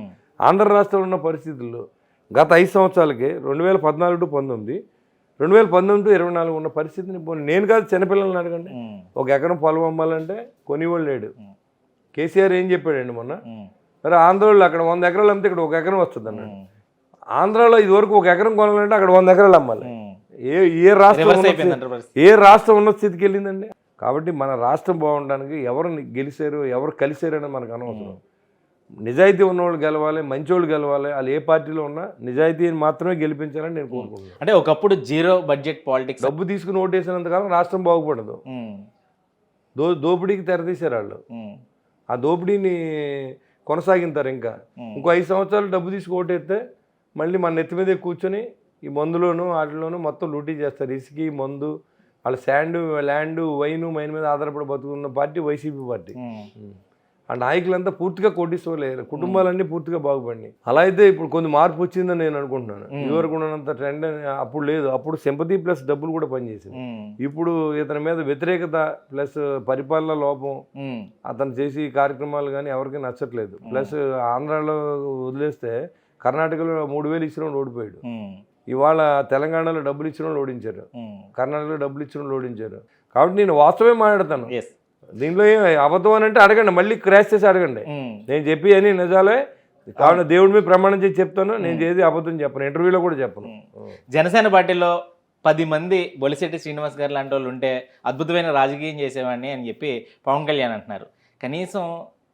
ఆంధ్ర రాష్ట్రంలో ఉన్న పరిస్థితుల్లో గత 5 సంవత్సరాలకి 2014 to 19, 2019 to 24 ఉన్న పరిస్థితిని నేను కాదు, చిన్నపిల్లల్ని అడగండి. 1 ఎకరం పొలం అమ్మాలంటే కొనివాళ్ళు లేడు. కేసీఆర్ ఏం చెప్పాడండి మొన్న, మరి ఆంధ్రలో అక్కడ 100 ఎకరాలు అమ్మితే ఇక్కడ 1 ఎకరం వస్తుంది అన్నాడు. ఆంధ్రాలో ఇదివరకు 1 ఎకరం కొనాలంటే అక్కడ 100 ఎకరాలు అమ్మాలి. ఏ రాష్ట్రం ఉన్న స్థితికి వెళ్ళిందండి. కాబట్టి మన రాష్ట్రం బాగుండడానికి ఎవరు గెలిచారు, ఎవరు కలిసారు అనేది మనకు అనవసరం. నిజాయితీ ఉన్నవాళ్ళు గెలవాలి, మంచోళ్ళు గెలవాలి. వాళ్ళు ఏ పార్టీలో ఉన్నా నిజాయితీని మాత్రమే గెలిపించాలని నేను కోరుకుంటున్నాను. అంటే ఒకప్పుడు 0 బడ్జెట్ పాలిటిక్స్, డబ్బు తీసుకుని ఓటేసినంతకాలం రాష్ట్రం బాగుపడదు. దోపిడీకి తెరతీశారు వాళ్ళు. ఆ దోపిడీని కొనసాగింతారు. ఇంకా ఇంకో 5 సంవత్సరాలు డబ్బు తీసుకు ఓటేస్తే మళ్ళీ మన నెత్తి మీదే కూర్చొని ఈ మందులోను వాటిలోనూ మొత్తం లూటీ చేస్తారు. ఇసుకి మందు వాళ్ళ ల్యాండ్ వైన్ మైన్ మీద ఆధారపడి బతుకున్న పార్టీ వైసీపీ పార్టీ. ఆ నాయకులంతా పూర్తిగా కోటీశ్వర్లేరు, కుటుంబాలన్నీ పూర్తిగా బాగుపడినాయి. అలా అయితే ఇప్పుడు కొంచెం మార్పు వచ్చిందని నేను అనుకుంటున్నాను. ఇదివరకు ఉన్నంత ట్రెండ్ అప్పుడు లేదు. అప్పుడు సింపతి ప్లస్ డబ్బులు కూడా పనిచేసింది. ఇప్పుడు ఇతని మీద వ్యతిరేకత ప్లస్ పరిపాలన లోపం, అతను చేసి కార్యక్రమాలు కానీ ఎవరికి నచ్చట్లేదు. ప్లస్ ఆంధ్రాలో వదిలేస్తే కర్ణాటకలో 3,000 ఇచ్చిన వాళ్ళు ఓడిపోయాడు. ఇవాళ తెలంగాణలో డబ్బులు ఇచ్చిన వాళ్ళు ఓడించారు, కర్ణాటకలో డబ్బులు ఇచ్చిన వాళ్ళు ఓడించారు. కాబట్టి నేను వాస్తవమే మాట్లాడతాను. దీనిలో ఏం అబద్ధం అని అంటే అడగండి, మళ్ళీ క్రాష్ చేసి అడగండి. నేను చెప్పి అని నిజాలే కావున దేవుడి మీద ప్రమాణం చేసి చెప్తాను. నేను చేసి అబద్ధం చెప్పను, ఇంటర్వ్యూలో కూడా చెప్పను. జనసేన పార్టీలో 10 మంది బొలిశెట్టి శ్రీనివాస్ గారు లాంటి వాళ్ళు ఉంటే అద్భుతమైన రాజకీయం చేసేవాడిని అని చెప్పి పవన్ కళ్యాణ్ అంటున్నారు. కనీసం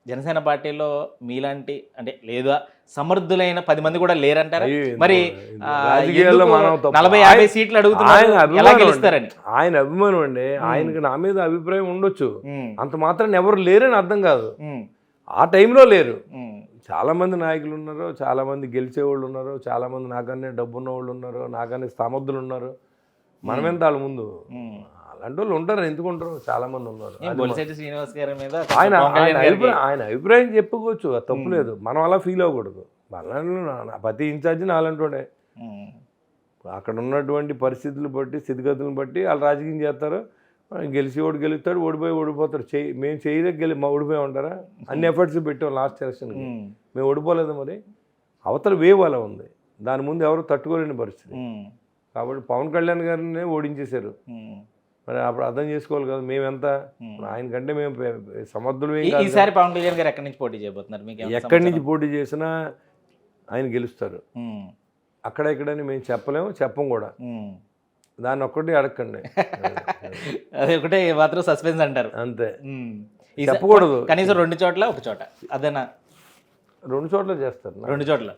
జనసేన పార్టీలో మీలాంటి అంటే లేదా సమర్థులైన 10 మంది కూడా లేరంటారా? మరి 40-50 సీట్లు అడుగుతున్నారని ఆయన అభిమానం అండి. ఆయనకి నా మీద అభిప్రాయం ఉండొచ్చు, అంత మాత్రం ఎవరు లేరని అర్థం కాదు. ఆ టైంలో లేరు. చాలా మంది నాయకులు ఉన్నారు, చాలా మంది గెలిచేవాళ్ళు ఉన్నారు, చాలా మంది నాకన్నా డబ్బున్న వాళ్ళు ఉన్నారు, నాకన్నా సమర్థులు ఉన్నారు. మనమెంత వాళ్ళ ముందు అలాంటి వాళ్ళు ఉంటారు, ఎందుకు ఉంటారు, చాలా మంది ఉన్నారు. శ్రీనివాస్ గారి మీద ఆయన అభిప్రాయం చెప్పుకోవచ్చు, అది తప్పులేదు. మనం అలా ఫీల్ అవ్వకూడదు. నా ప్రతి ఇన్ఛార్జి నాలంటోడే. అక్కడ ఉన్నటువంటి పరిస్థితులు బట్టి స్థితిగతులను బట్టి వాళ్ళు రాజకీయం చేస్తారు. గెలిచేవాడు గెలుస్తాడు, ఓడిపోతాడు. మేము చేయలేక ఓడిపోయి ఉంటారా? అన్ని ఎఫర్ట్స్ పెట్టాం లాస్ట్ ఎలక్షన్కి, మేము ఓడిపోలేదు. మరి అవతల వేవ్ అలా ఉంది, దాని ముందు ఎవరు తట్టుకోలేని పరిస్థితి. కాబట్టి పవన్ కళ్యాణ్ గారిని ఓడించేశారు. మరి అప్పుడు అర్థం చేసుకోవాలి కదా మేమెంత. ఆయన కంటే మేము సమర్థులు. ఈసారి పవన్ కళ్యాణ్ గారు ఎక్కడి నుంచి పోటీ చేయబోతున్నారు? ఎక్కడి నుంచి పోటీ చేసినా ఆయన గెలుస్తారు. అక్కడ ఇక్కడని మేము చెప్పలేము, చెప్పం కూడా. దాన్ని ఒక్కటి అడగండి, అది ఒకటే మాత్రం సస్పెన్స్ అంటారు అంతే. చెప్పకూడదు. కనీసం 2 చోట్ల ఒక చోట అదేనా? 2 చోట్ల చేస్తారు, 2 చోట్ల.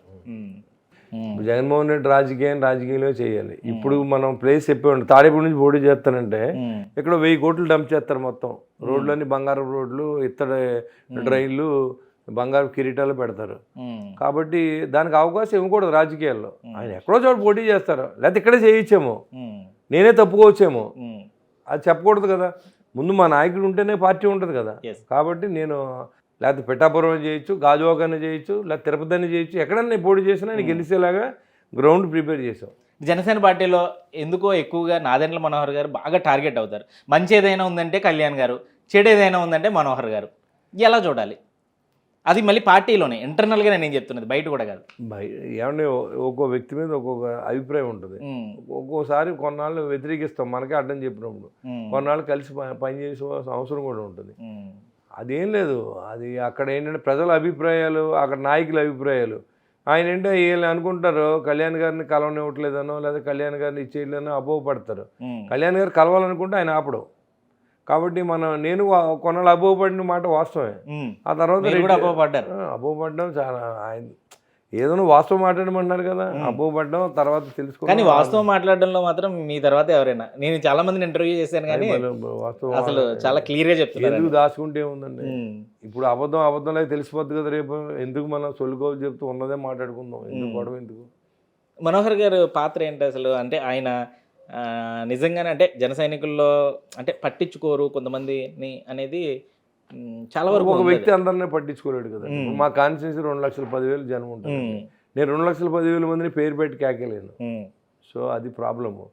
జగన్మోహన్ రెడ్డి రాజకీయంలో చేయాలి. ఇప్పుడు మనం ప్లేస్ చెప్పేవాడి తాడేపల్లి నుంచి పోటీ చేస్తానంటే ఇక్కడ 1000 కోట్లు డంప్ చేస్తారు. మొత్తం రోడ్లన్నీ బంగారు రోడ్లు, ఇత్తడి డ్రైన్లు, బంగారు కిరీటాలు పెడతారు. కాబట్టి దానికి అవకాశం ఇవ్వకూడదు రాజకీయాల్లో. ఆయన ఎక్కడో చోట పోటీ చేస్తారు, లేకపోతే ఇక్కడే చేయొచ్చేమో, నేనే తప్పుకోవచ్చేమో, అది చెప్పకూడదు కదా. ముందు మా నాయకుడు ఉంటేనే పార్టీ ఉంటుంది కదా. కాబట్టి నేను లేకపోతే పిఠాపురం చేయొచ్చు, గాజువాకన్నా చేయొచ్చు, లేకపోతే తిరుపతి అని చేయొచ్చు, ఎక్కడన్నా పోటీ చేసినా నేను గెలిచేలాగా గ్రౌండ్ ప్రిపేర్ చేసాం. జనసేన పార్టీలో ఎందుకో ఎక్కువగా నాదెండ్ల మనోహర్ గారు బాగా టార్గెట్ అవుతారు. మంచి ఏదైనా ఉందంటే కళ్యాణ్ గారు, చెడు ఏదైనా ఉందంటే మనోహర్ గారు. ఎలా చూడాలి? అది మళ్ళీ పార్టీలోనే ఇంటర్నల్గా నేను చెప్తున్నది, బయట కూడా కాదు. ఏమంటే ఒక్కో వ్యక్తి మీద ఒక్కొక్క అభిప్రాయం ఉంటుంది. ఒక్కోసారి కొన్నాళ్ళు వ్యతిరేకిస్తాం మనకే అడ్డం చెప్పినప్పుడు, కొన్నాళ్ళు కలిసి పనిచేసే అవసరం కూడా ఉంటుంది. అదేం లేదు, అది అక్కడ ఏంటంటే ప్రజల అభిప్రాయాలు, అక్కడ నాయకుల అభిప్రాయాలు. ఆయన ఏంటో వీళ్ళు అనుకుంటారు కళ్యాణ్ గారిని కలవనివ్వట్లేదనో లేదా కళ్యాణ్ గారిని ఇచ్చేయలేదనో అపోహపడతారు. కళ్యాణ్ గారు కలవాలనుకుంటే ఆయన ఆపడం. కాబట్టి నేను కొన్నాళ్ళు అపోహపడిన మాట వాస్తవమే. ఆ తర్వాత అపోహపడ్డం చాలా, ఆయన ఏదైనా వాస్తవం మాట్లాడమన్నారు కదా, అపోహపడ్డం తర్వాత తెలుసుకో. కానీ వాస్తవం మాట్లాడడంలో మాత్రం మీ తర్వాత ఎవరైనా, నేను చాలా మందిని ఇంటర్వ్యూ చేశాను కానీ అసలు చాలా క్లియర్గా చెప్తున్నారు. ఎందుకు దాచుకుంటే ఉందండి, ఇప్పుడు అబద్ధంలో తెలిసిపోద్ది కదా రేపు. ఎందుకు మనం సొల్లుకోవాలి చెప్తూ ఉన్నదే మాట్లాడుకుందాం, ఎందుకు గొడవ ఎందుకు? మనోహర్ గారు పాత్ర ఏంటి అసలు? అంటే ఆయన నిజంగానే అంటే జన సైనికుల్లో అంటే పట్టించుకోరు కొంతమందిని అనేది చాలా వరకు. ఒక వ్యక్తి అందరినీ పట్టించుకోలేడు కదా. మా కాన్స్టిట్యూన్సీ 2,10,000 జనం ఉంటుంది. నేను 2,10,000 మందిని పేరు పెట్టి కేకలేను. సో అది ప్రాబ్లము.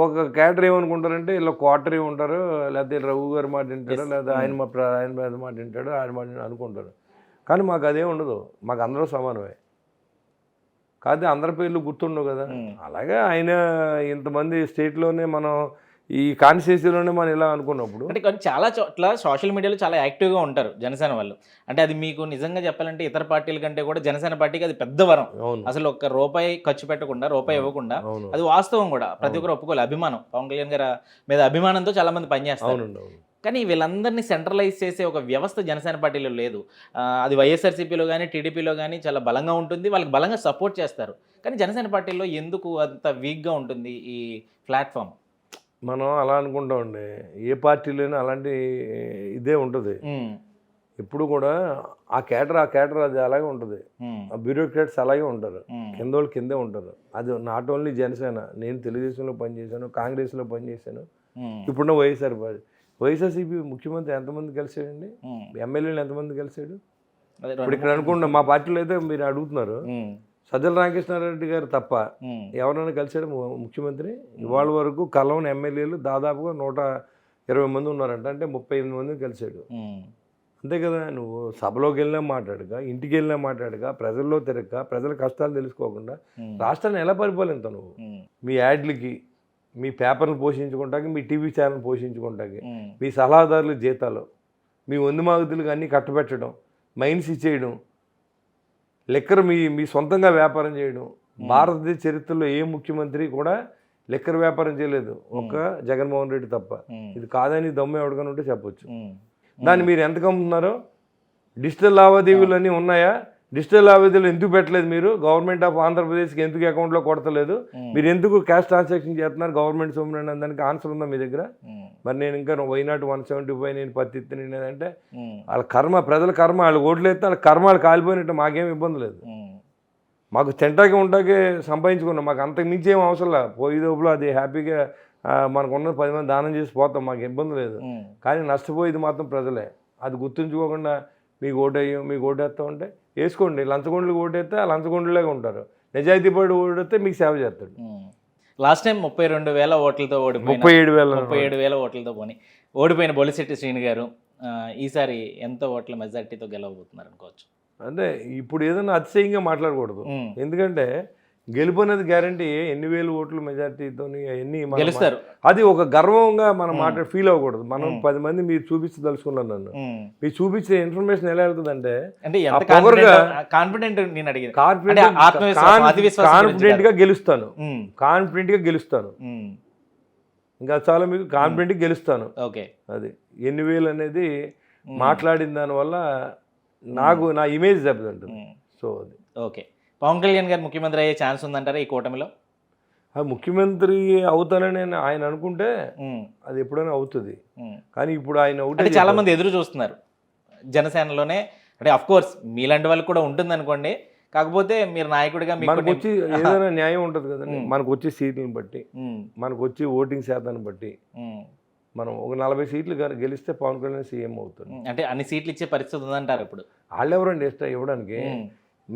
ఒక క్యాటర్ ఏమనుకుంటారంటే ఇలా క్వార్టర్ ఉంటారు, లేకపోతే రఘు గారి మాట వింటాడు, లేదా ఆయన మాట వింటాడు, ఆయన మాట అనుకుంటారు. కానీ మాకు అదే ఉండదు, మాకు అందరూ సమానమే. కాదు అందరి పేర్లు గుర్తుండవు కదా. అలాగే ఆయన ఇంతమంది స్టేట్లోనే మనం ఈ కాన్స్టిట్యూన్సీలోనే మనం ఇలా అనుకున్నప్పుడు అంటే చాలా చోట్ల సోషల్ మీడియాలో చాలా యాక్టివ్గా ఉంటారు జనసేన వాళ్ళు. అంటే అది మీకు నిజంగా చెప్పాలంటే ఇతర పార్టీల కంటే కూడా జనసేన పార్టీకి అది పెద్ద వరం. అసలు ఒక్క రూపాయి ఖర్చు పెట్టకుండా, రూపాయి ఇవ్వకుండా, అది వాస్తవం కూడా ప్రతి ఒక్కరు ఒప్పుకోవాలి. అభిమానం, పవన్ కళ్యాణ్ గారి మీద అభిమానంతో చాలా మంది పనిచేస్తారు. కానీ వీళ్ళందరినీ సెంట్రలైజ్ చేసే ఒక వ్యవస్థ జనసేన పార్టీలో లేదు. అది వైఎస్ఆర్సీపీలో కానీ టీడీపీలో కానీ చాలా బలంగా ఉంటుంది, వాళ్ళకి బలంగా సపోర్ట్ చేస్తారు. కానీ జనసేన పార్టీలో ఎందుకు అంత వీక్గా ఉంటుంది ఈ ప్లాట్ఫామ్? మనం అలా అనుకుంటామండి, ఏ పార్టీలోనే అలాంటి ఇదే ఉంటుంది. ఎప్పుడు కూడా ఆ కేటర్ అది అలాగే ఉంటుంది. ఆ బ్యూరోక్రాట్స్ అలాగే ఉంటారు, కింద వాళ్ళు కిందే ఉంటారు. అది నాట్ ఓన్లీ జనసేన, నేను తెలుగుదేశంలో పనిచేశాను, కాంగ్రెస్లో పనిచేశాను, ఇప్పుడున్న వైఎస్ఆర్సీపీ ముఖ్యమంత్రి ఎంతమంది కలిసాడండి, ఎమ్మెల్యేలు ఎంతమంది కలిసాడు. ఇప్పుడు ఇక్కడ అనుకుంటున్నా మా పార్టీలో అయితే మీరు అడుగుతున్నారు, సజ్జల రామకృష్ణారెడ్డి గారు తప్ప ఎవరైనా కలిసాడు ముఖ్యమంత్రి. ఇవాళ వరకు కలవని ఎమ్మెల్యేలు దాదాపుగా 120 మంది ఉన్నారంట, అంటే 38 మందిని కలిసాడు. అంతే కదా, నువ్వు సభలోకి వెళ్ళినా మాట్లాడక, ఇంటికి వెళ్ళినా మాట్లాడక, ప్రజల్లో తిరగక, ప్రజల కష్టాలు తెలుసుకోకుండా రాష్ట్రాన్ని ఎలా పరిపాలిస్తావు నువ్వు? మీ యాడ్లకి, మీ పేపర్లు పోషించుకుంటాకి, మీ టీవీ ఛానల్ పోషించుకుంటాకి, మీ సలహాదారుల జీతాలు, మీ వందుమాగుతులకు అన్నీ కట్టబెట్టడం, మైన్స్ ఇచ్చేయడం, లెక్కర్ మీ సొంతంగా వ్యాపారం చేయడం. భారతదేశ చరిత్రలో ఏ ముఖ్యమంత్రి కూడా లెక్కర్ వ్యాపారం చేయలేదు, ఒక్క జగన్మోహన్ రెడ్డి తప్ప. ఇది కాదని దమ్ము ఎవరికైనా ఉంటే చెప్పొచ్చు. దాన్ని మీరు ఎంత కమ్ముతున్నారో, డిజిటల్ లావాదేవీలు అన్నీ ఉన్నాయా, డిజిటల్ లావాదేవీలు ఎందుకు పెట్టలేదు మీరు, గవర్నమెంట్ ఆఫ్ ఆంధ్రప్రదేశ్కి ఎందుకు అకౌంట్లో కొడతలేదు, మీరు ఎందుకు క్యాష్ ట్రాన్సాక్షన్ చేస్తున్నారు గవర్నమెంట్ సొమ్ము, దానికి ఆన్సర్ ఉందా మీ దగ్గర? మరి నేను ఇంకా వైనాట్ 175 నేను పత్తి అంటే వాళ్ళ కర్మ, ప్రజల కర్మ, వాళ్ళు ఓట్లు వేస్తే వాళ్ళ కర్మ వాళ్ళు కాలిపోయినట్టు, మాకేం ఇబ్బంది లేదు. మాకు తింటాకే ఉంటాకే సంపాదించుకున్నాం, మాకు అంతకు మించి ఏం అవసరం లేదు. పోయేదోపులో అది హ్యాపీగా మనకున్న 10 మంది దానం చేసి పోతాం, మాకు ఇబ్బంది లేదు. కానీ నష్టపోయేది మాత్రం ప్రజలే. అది గుర్తుంచుకోకుండా మీకు ఓటేయం, మీకు ఓటేస్తా ఉంటే వేసుకోండి. లంచగొండలు ఓటేస్తే ఆ లంచగొండలాగా ఉంటారు, నిజాయితీ పడి ఓటేస్తే మీకు సేవ చేస్తాడు. లాస్ట్ టైం 32,000 ఓట్లతో ఓడిపోయి 37,000 ఓట్లతో ఓడిపోయిన బొలిశెట్టి శ్రీను గారు ఈసారి ఎంత ఓట్ల మెజార్టీతో గెలవబోతున్నారు అనుకోవచ్చు? అంటే ఇప్పుడు ఏదైనా అతిశయంగా మాట్లాడకూడదు, ఎందుకంటే గెలుపు అనేది గ్యారంటీ. ఎన్ని వేలు ఓట్లు మెజార్టీతో ఎన్ని గెలుస్తారు, అది ఒక గర్వంగా మనం ఫీల్ అవ్వకూడదు. మనం 10 మంది మీరు చూపించదలుచుకున్నాను, నన్ను మీరు చూపించే ఇన్ఫర్మేషన్ ఎలా వెళ్తుందంటే కాన్ఫిడెంట్ గా గెలుస్తాను, ఇంకా చాలా మీకు కాన్ఫిడెంట్ గా గెలుస్తాను. అది ఎన్ని వేలు అనేది మాట్లాడిన దానివల్ల నా ఇమేజ్ దెబ్బతింటుంది. సో అది ఓకే. పవన్ కళ్యాణ్ గారు ముఖ్యమంత్రి అయ్యే ఛాన్స్ ఉందంటారా ఈ కూటమిలో? ముఖ్యమంత్రి అవుతానని ఆయన అనుకుంటే అది ఎప్పుడైనా అవుతుంది. కానీ ఇప్పుడు ఆయన చాలా మంది ఎదురు చూస్తున్నారు జనసేనలోనే. అంటే అఫ్ కోర్స్ మీలాంటి వాళ్ళు కూడా ఉంటుంది అనుకోండి, కాకపోతే మీరు నాయకుడిగా మనకు వచ్చి ఏదైనా న్యాయం ఉంటుంది కదండి. మనకు వచ్చే సీట్లను బట్టి, మనకు వచ్చి ఓటింగ్ శాతాన్ని బట్టి మనం ఒక 40 సీట్లు గెలిస్తే పవన్ కళ్యాణ్ సీఎం అవుతుంది. అంటే అన్ని సీట్లు ఇచ్చే పరిస్థితి ఉందంటారు ఇప్పుడు? వాళ్ళు ఎవరండి ఇష్టం ఇవ్వడానికి?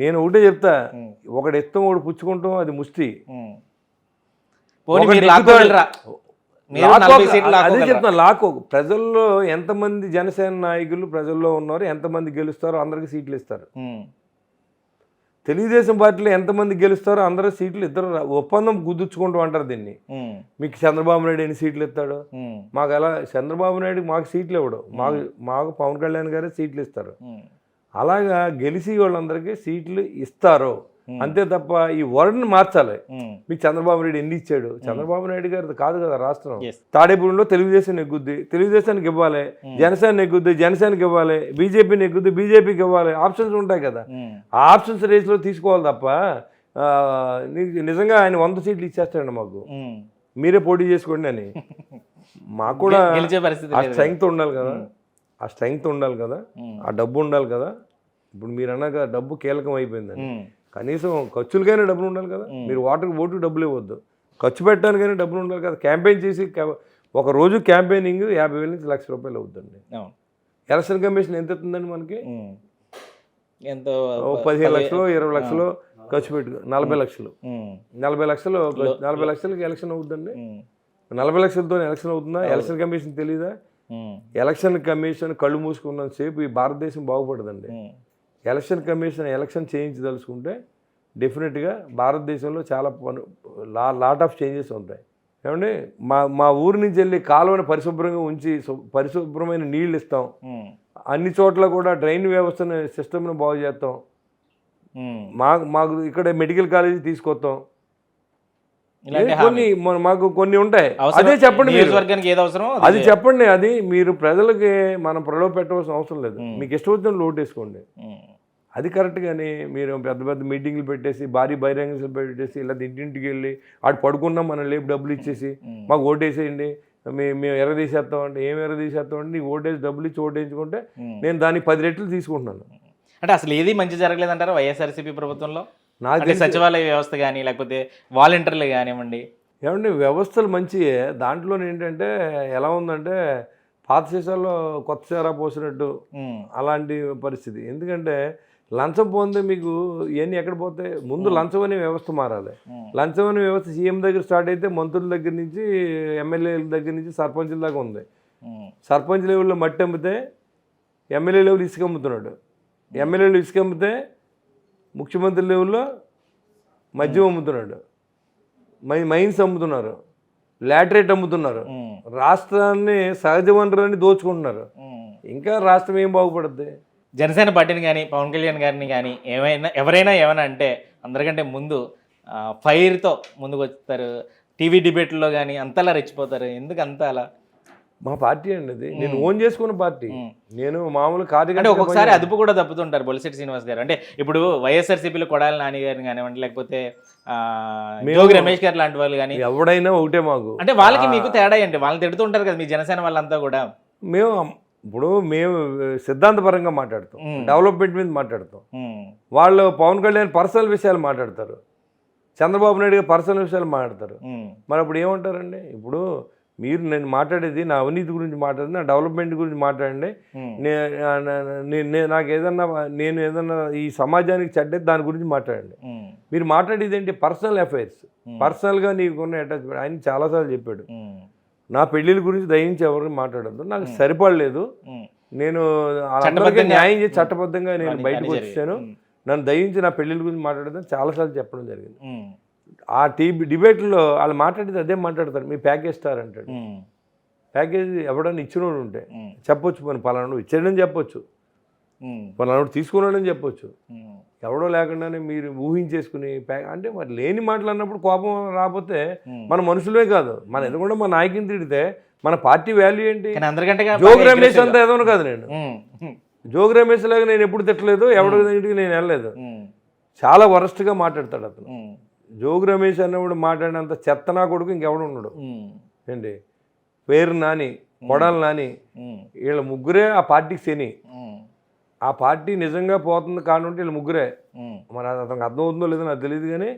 నేను ఒకటే చెప్తా, ఒకటి ఇస్తాం ఒకటి పుచ్చుకుంటాం, అది ముష్టి. అదే చెప్తున్నా, ప్రజల్లో ఎంతమంది జనసేన నాయకులు ప్రజల్లో ఉన్నారు, ఎంతమంది గెలుస్తారో అందరికి సీట్లు ఇస్తారు. తెలుగుదేశం పార్టీలో ఎంతమంది గెలుస్తారో అందరూ సీట్లు ఇద్దరు ఒప్పందం గుద్దుచ్చుకుంటూ అంటారు దీన్ని. మీకు చంద్రబాబు నాయుడు ఎన్ని సీట్లు ఇస్తాడు, మాకు ఎలా చంద్రబాబు నాయుడు మాకు సీట్లు ఇవ్వడు, మాకు పవన్ కళ్యాణ్ గారే సీట్లు ఇస్తారు. అలాగా గెలిచి వాళ్ళందరికీ సీట్లు ఇస్తారు, అంతే తప్ప ఈ వర్డ్ని మార్చాలి. మీకు చంద్రబాబు నాయుడు ఎన్ని ఇచ్చాడు? చంద్రబాబు నాయుడు గారు కాదు కదా రాష్ట్రం. తాడేపూడిలో తెలుగుదేశం నెగ్గుద్ది, తెలుగుదేశానికి ఇవ్వాలి. జనసేన నెగ్గుద్ది, జనసేనకి ఇవ్వాలి. బీజేపీ నెగ్గుద్ది, బీజేపీకి ఇవ్వాలి. ఆప్షన్స్ ఉంటాయి కదా, ఆ ఆప్షన్స్ రేస్లో తీసుకోవాలి తప్ప నిజంగా ఆయన 100 సీట్లు ఇచ్చేస్తాడండి మాకు, మీరే పోటీ చేసుకోండి అని. మాకు కూడా ఆ స్ట్రెంగ్త్ ఉండాలి కదా, ఆ డబ్బు ఉండాలి కదా. ఇప్పుడు మీరు అన్నాక డబ్బు కీలకం అయిపోయిందని, కనీసం ఖర్చులకైనా డబ్బులు ఉండాలి కదా. మీరు ఓటుకు డబ్బులు ఇవ్వద్దు, ఖర్చు పెట్టడానికైనా డబ్బులు ఉండాలి కదా. క్యాంపెయిన్ చేసి ఒక రోజు క్యాంపెయినింగ్ 50,000 నుంచి ₹1,00,000 అవుతుందండి. ఎలక్షన్ కమిషన్ ఎంత అవుతుందండి మనకి? 15 లక్షలు 20 లక్షలు ఖర్చు పెట్టు, 40 లక్షలు 40 లక్షలకి ఎలక్షన్ అవుతుందండి. 40 లక్షలతో ఎలక్షన్ అవుతుందా? ఎలక్షన్ కమిషన్ తెలీదా? ఎలక్షన్ కమిషన్ కళ్ళు మూసుకున్నంత సేపు ఈ భారతదేశం బాగుపడదండి. ఎలక్షన్ కమిషన్ ఎలక్షన్ చేయించదలుచుకుంటే డెఫినెట్గా భారతదేశంలో చాలా లాట్ ఆఫ్ చేంజెస్ ఉంటాయి. ఏమండి, మా ఊరి నుంచి వెళ్ళి కాలువని పరిశుభ్రంగా ఉంచి పరిశుభ్రమైన నీళ్ళు ఇస్తాం. అన్ని చోట్ల కూడా డ్రైన్ వ్యవస్థను సిస్టమ్ను బాగు చేస్తాం. మాకు ఇక్కడ మెడికల్ కాలేజీ తీసుకొస్తాం. మాకు కొన్ని ఉంటాయి, అదే చెప్పండి, అది చెప్పండి. అది మీరు ప్రజలకి మనం ప్రలోభ పెట్టవలసిన అవసరం లేదు. మీకు ఇష్టం వచ్చిన ఓటు వేసుకోండి, అది కరెక్ట్. కానీ మీరు పెద్ద పెద్ద మీటింగ్లు పెట్టేసి భారీ బహిరంగ పెట్టేసి ఇలా ఇంటింటికి వెళ్ళి ఆడు పడుకున్నాం మనం లేపు డబ్బులు ఇచ్చేసి మాకు ఓటేసేయండి, మేము ఎర్రదీసేస్తాం అంటే ఏం ఎర్రదీసేస్తాం అంటే నీకు ఓటేసి డబ్బులు ఇచ్చి ఓటేయించుకుంటే నేను దానికి 10 రెట్లు తీసుకుంటున్నాను. అంటే అసలు ఏది మంచి జరగలేదంటారా వైఎస్ఆర్సీపీ ప్రభుత్వంలో? నాకు అంటే సచివాలయ వ్యవస్థ కానీ లేకపోతే వాలంటీర్లు కానివ్వండి. ఏమంటే వ్యవస్థలు మంచియే, దాంట్లో ఏంటంటే ఎలా ఉందంటే పాత సీసాల్లో కొత్త సీరా పోసినట్టు అలాంటి పరిస్థితి. ఎందుకంటే లంచం పొందే మీకు ఇవన్నీ ఎక్కడ పోతాయి? ముందు లంచం అనే వ్యవస్థ మారాలి. లంచం అనే వ్యవస్థ సీఎం దగ్గర స్టార్ట్ అయితే మంత్రుల దగ్గర నుంచి ఎమ్మెల్యేల దగ్గర నుంచి సర్పంచుల దాకా ఉంది. సర్పంచ్ లెవెల్లో మట్టి అమ్మితే ఎమ్మెల్యే లెవెల్ ఇసుక అమ్ముతున్నాడు, ఎమ్మెల్యేలు ఇసుక అమ్మితే ముఖ్యమంత్రి లెవెల్లో మద్యం అమ్ముతున్నాడు, మైన్స్ అమ్ముతున్నారు, లాటరేట్ అమ్ముతున్నారు, రాష్ట్రాన్ని సహజ వనరులని దోచుకుంటున్నారు. ఇంకా రాష్ట్రం ఏం బాగుపడుద్ది? జనసేన పార్టీని కానీ పవన్ కళ్యాణ్ గారిని కానీ ఎవరైనా ఏమైనా అంటే అందరికంటే ముందు ఫైర్తో ముందుకు వస్తారు. టీవీ డిబేట్లో కానీ అంతలా రెచ్చిపోతారు. ఎందుకు అంత అలా? మా పార్టీ అండి అది, నేను ఓన్ చేసుకున్న పార్టీ. నేను మామూలు అంటే కార్యకర్త. ఒక్కొక్కసారి అదుపు కూడా తప్పుతుంటారు బొలిశెట్టి శ్రీనివాస్ గారు. అంటే ఇప్పుడు వైఎస్ఆర్సీపీలో కొడాలి నాని గారిని కానివ్వండి లేకపోతే జోగి రమేష్ గారు లాంటి వాళ్ళు కానీ ఎవడైనా ఒకటే మాకు. అంటే వాళ్ళకి మీకు తేడా ఏంటి? వాళ్ళని తిడుతుంటారు కదా మీ జనసేన వాళ్ళంతా కూడా. మేము సిద్ధాంతపరంగా మాట్లాడతాం, డెవలప్మెంట్ మీద మాట్లాడతాం. వాళ్ళు పవన్ కళ్యాణ్ పర్సనల్ విషయాలు మాట్లాడతారు, చంద్రబాబు నాయుడు గారు పర్సనల్ విషయాలు మాట్లాడతారు. మరి అప్పుడు ఏమంటారండి? ఇప్పుడు నేను మాట్లాడేది నా అవినీతి గురించి మాట్లాడేది, నా డెవలప్మెంట్ గురించి మాట్లాడండి. నాకు ఏదన్నా ఈ సమాజానికి చెడ్డది దాని గురించి మాట్లాడండి. మీరు మాట్లాడేది ఏంటి? పర్సనల్ అఫైర్స్, పర్సనల్గా నీకున్న అటాచ్మెంట్. ఆయన చాలాసార్లు చెప్పాడు, నా పెళ్ళిళ్ళ గురించి దయించి ఎవరిని మాట్లాడద్దు, నాకు సరిపడలేదు, నేను అందరికీ న్యాయం చేసి చట్టబద్ధంగా నేను బయటకు వచ్చాను, నన్ను దయించి నా పెళ్ళిళ్ళ గురించి మాట్లాడదని చాలాసార్లు చెప్పడం జరిగింది. ఆ డిబేట్లో వాళ్ళు మాట్లాడేది అదే మాట్లాడతారు, మీ ప్యాకేజ్ స్టార్ అంటాడు. ప్యాకేజ్ ఎవడన్నా ఇచ్చినోడు ఉంటే చెప్పొచ్చు, మన పలానాడు ఇచ్చాడని చెప్పొచ్చు, పలానాడు తీసుకున్నాడని చెప్పొచ్చు. ఎవడో లేకుండానే మీరు ఊహించేసుకుని అంటే మరి లేని మాటలు అన్నప్పుడు కోపం రాకపోతే మన మనుషులే కాదు, మన ఎదుగుండా మన నాయకుని తిడితే మన పార్టీ వాల్యూ ఏంటి? జోగి రమేష్ అంతా ఏదో కాదు, నేను జోగి రమేష్ లాగా నేను ఎప్పుడు తిట్టలేదు, ఎవడో దగ్గరికి నేను వెళ్ళలేదు. చాలా వరస్ట్గా మాట్లాడతాడు అతను. జోగి రమేష్ అన్నప్పుడు మాట్లాడినంత చెత్తనా కొడుకు ఇంకెవడు ఉన్నాడు ఏంటి? పేరు నాని, కొడాలి నాని, వీళ్ళ ముగ్గురే ఆ పార్టీకి శని. ఆ పార్టీ నిజంగా పోతుంది కానుంటే వీళ్ళు ముగ్గురే. మరి అతనికి అర్థం అవుతుందో లేదో నాకు తెలియదు, కానీ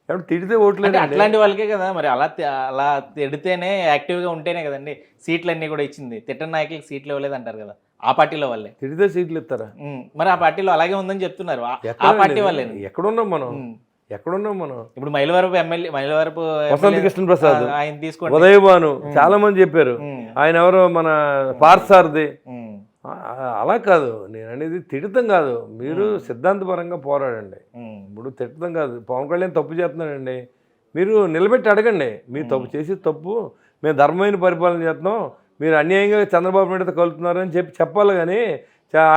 ఎవరు తిడితే ఓట్లేదు. అట్లాంటి వాళ్ళకే కదా మరి అలా తిడితేనే యాక్టివ్గా ఉంటేనే కదండి సీట్లు అన్నీ కూడా ఇచ్చింది. తిట్టని నాయకులకి సీట్లు ఇవ్వలేదు అంటారు కదా, ఆ పార్టీలో వాళ్ళే. తిడితే సీట్లు ఇస్తారా? మరి ఆ పార్టీలో అలాగే ఉందని చెప్తున్నారు, ఆ పార్టీ వాళ్ళే. ఎక్కడున్నాం మనం? ఇప్పుడు మైలవరపు ఎమ్మెల్యే, మైలవరపు వసంత కృష్ణ ప్రసాద్, ఆయన తీసుకోండి, ఉదయభాను, చాలా మంది చెప్పారు. ఆయన ఎవరో మన పార్సారథి. అలా కాదు నేను అనేది, తిడతాం కాదు, మీరు సిద్ధాంతపరంగా పోరాడండి. ఇప్పుడు తిట్టడం కాదు. పవన్ కళ్యాణ్ తప్పు చేస్తున్నాడండి, మీరు నిలబెట్టి అడగండి, మీరు తప్పు చేసి తప్పు, మేము ధర్మమైన పరిపాలన చేస్తున్నాం, మీరు అన్యాయంగా చంద్రబాబు నాయుడుతో కలుపుతున్నారని చెప్పాలి. కానీ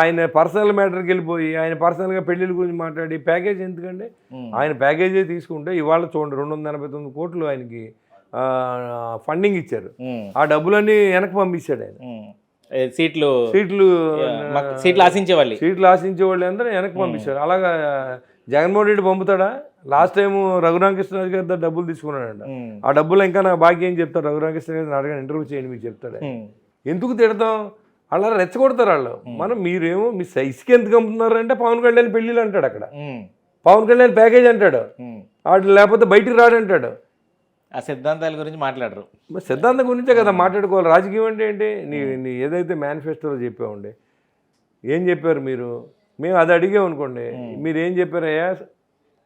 ఆయన పర్సనల్ మ్యాటర్కి వెళ్ళిపోయి ఆయన పర్సనల్గా పెళ్ళిళ్ళ గురించి మాట్లాడి ప్యాకేజ్ ఎందుకండి? ఆయన ప్యాకేజీ తీసుకుంటే ఇవాళ చూడండి 289 కోట్లు ఆయనకి ఫండింగ్ ఇచ్చారు. ఆ డబ్బులన్నీ వెనక్కి పంపించాడు ఆయన. సీట్లు ఆశించే వాళ్ళు అందరూ వెనక్కి పంపించారు. అలాగా జగన్మోహన్ రెడ్డి పంపుతాడా? లాస్ట్ టైం రఘురామకృష్ణరాజు గారి దగ్గర డబ్బులు తీసుకున్నాడంట. ఆ డబ్బులు ఇంకా నాకు బాకీ ఏం చెప్తాడు? రఘురామకృష్ణరాజు అడగని ఇంటర్వ్యూ చేయండి, మీకు చెప్తాడు. ఎందుకు తిడతాం? అలా రెచ్చగొడతారు వాళ్ళు. మీరేమో మీ ఇసుక ఎందుకు అమ్ముతున్నారు అంటే పవన్ కళ్యాణ్ పెళ్ళిళ్ళు అంటాడు, అక్కడ పవన్ కళ్యాణ్ ప్యాకేజ్ అంటాడు, వాడు లేకపోతే బయటికి రాడంటాడు. ఆ సిద్ధాంతాల గురించి మాట్లాడరు. సిద్ధాంతం గురించే కదా మాట్లాడుకోవాలి. రాజకీయం అంటే ఏంటి? నీ ఏదైతే మేనిఫెస్టోలో చెప్పామండి, ఏం చెప్పారు మీరు? మేము అది అడిగామనుకోండి, మీరు ఏం చెప్పారయ్యా?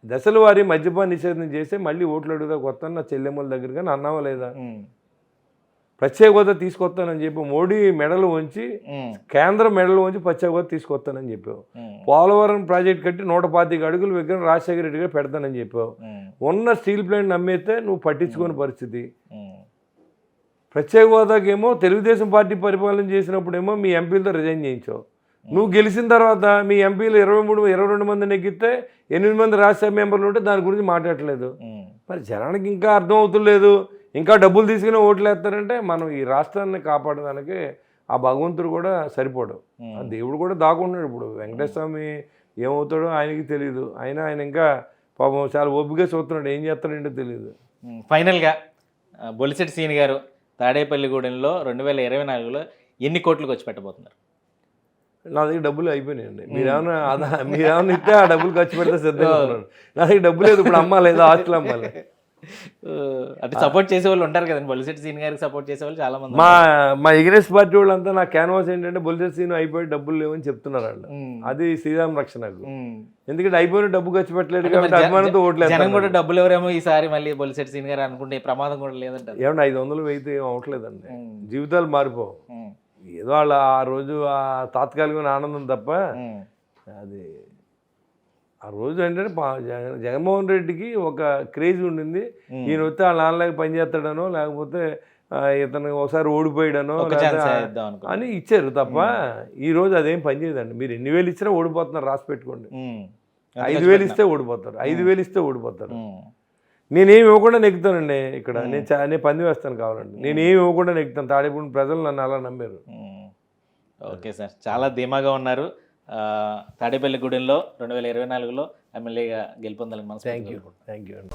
దశల వారీ మద్యపాన నిషేధం చేస్తే మళ్ళీ ఓట్లు అడుగుతా కొత్తాను నా చెల్లెమ్మల దగ్గర, కానీ అన్నావా లేదా? ప్రత్యేక హోదా తీసుకొస్తానని చెప్పి మోడీ మెడలు వంచి, కేంద్ర మెడలు వంచి ప్రత్యేక హోదా తీసుకొస్తానని చెప్పావు. పోలవరం ప్రాజెక్ట్ కట్టి 125 అడుగులు విగ్రహం రాజశేఖర రెడ్డి గారు పెడతానని చెప్పావు. ఉన్న స్టీల్ ప్లాంట్ నమ్మేస్తే నువ్వు పట్టించుకోని పరిస్థితి. ప్రత్యేక హోదాకేమో తెలుగుదేశం పార్టీ పరిపాలన చేసినప్పుడేమో మీ ఎంపీలతో రిజైన్ చేయించావు. నువ్వు గెలిచిన తర్వాత మీ ఎంపీలు 22 మంది నెగ్గితే 8 మంది రాజ్యసభ మెంబర్లు ఉంటే దాని గురించి మాట్లాడలేదు. మరి జనానికి ఇంకా అర్థం అవుతులేదు, ఇంకా డబ్బులు తీసుకుని ఓట్లు వేస్తారంటే మనం ఈ రాష్ట్రాన్ని కాపాడడానికి ఆ భగవంతుడు కూడా సరిపోడు, ఆ దేవుడు కూడా దాక్కున్నాడు. ఇప్పుడు వెంకటేశ్వర స్వామి ఏమవుతాడో ఆయనకి తెలియదు, ఆయన ఇంకా పాపం చాలా ఓపికగా చూస్తున్నాడు, ఏం చేస్తాడంటే తెలియదు. ఫైనల్గా బొలిశెట్టి శ్రీని గారు తాడేపల్లిగూడెంలో 2024లో ఎన్ని కోట్లకు వచ్చి పెట్టబోతున్నారు? నా దగ్గర డబ్బులు అయిపోయినాయండి. మీరేమన్నా ఇస్తే ఆ డబ్బులు ఖర్చు పెడితే సిద్ధంగా ఉన్నాను. నా దగ్గర డబ్బు లేదు, ఇప్పుడు అమ్మాలి, ఏదో హాస్టల్ అమ్మాలి. అంటే సపోర్ట్ చేసే వాళ్ళు ఉంటారు కదండి, బొలిశెట్టి సీన్ గారికి సపోర్ట్ చేసే వాళ్ళు చాలా మంది. మా ఎగ్రెస్ పార్టీ వాళ్ళంతా నా క్యాన్వాస్ ఏంటంటే బొలిశెట్టి సీన్ అయిపోయి డబ్బులు లేవని చెప్తున్నారు వాళ్ళు. అది శ్రీరామ్ రక్షణకు. ఎందుకంటే అయిపోయిన డబ్బు ఖర్చు పెట్టలేదు కాబట్టి అభిమానంతో ఓట్లేదు. జనం కూడా డబ్బులు ఎవరేమో ఈసారి మళ్ళీ బొలిశెట్టి సీన్ గారు అనుకుంటే ప్రమాదం కూడా లేదంటారు. ఏమన్నా 500 వెయ్యి ఏం అవట్లేదండి, జీవితాలు మారిపోవు. ఏదో వాళ్ళ ఆ రోజు ఆ తాత్కాలికమైన ఆనందం తప్ప అది ఆ రోజు ఏంటంటే జగన్మోహన్ రెడ్డికి ఒక క్రేజ్ ఉండింది. ఈయన వస్తే వాళ్ళ నాన్నలాగా పనిచేస్తాడనో లేకపోతే ఇతను ఒకసారి ఓడిపోయాడనో అని ఇచ్చారు తప్ప ఈ రోజు అదేం పనిచేయదండి. మీరు ఎన్ని వేలు ఇచ్చినా ఓడిపోతున్నారు, రాసి పెట్టుకోండి. 5,000 ఇస్తే ఓడిపోతారు, 5,000 ఇస్తే ఓడిపోతారు. నేనేమి ఇవ్వకుండా నెగ్గుతానండి ఇక్కడ. నేను పంది వేస్తాను కావాలండి, నేనేమి ఇవ్వకుండా నెగ్గుతాను. తాడేపల్లి ప్రజలు నన్ను అలా నమ్మారు. ఓకే సార్, చాలా ధీమాగా ఉన్నారు. తాడేపల్లిగూడెంలో 2024లో ఎమ్మెల్యేగా గెలుపొందాలని మనసు. థ్యాంక్ యూ అండి.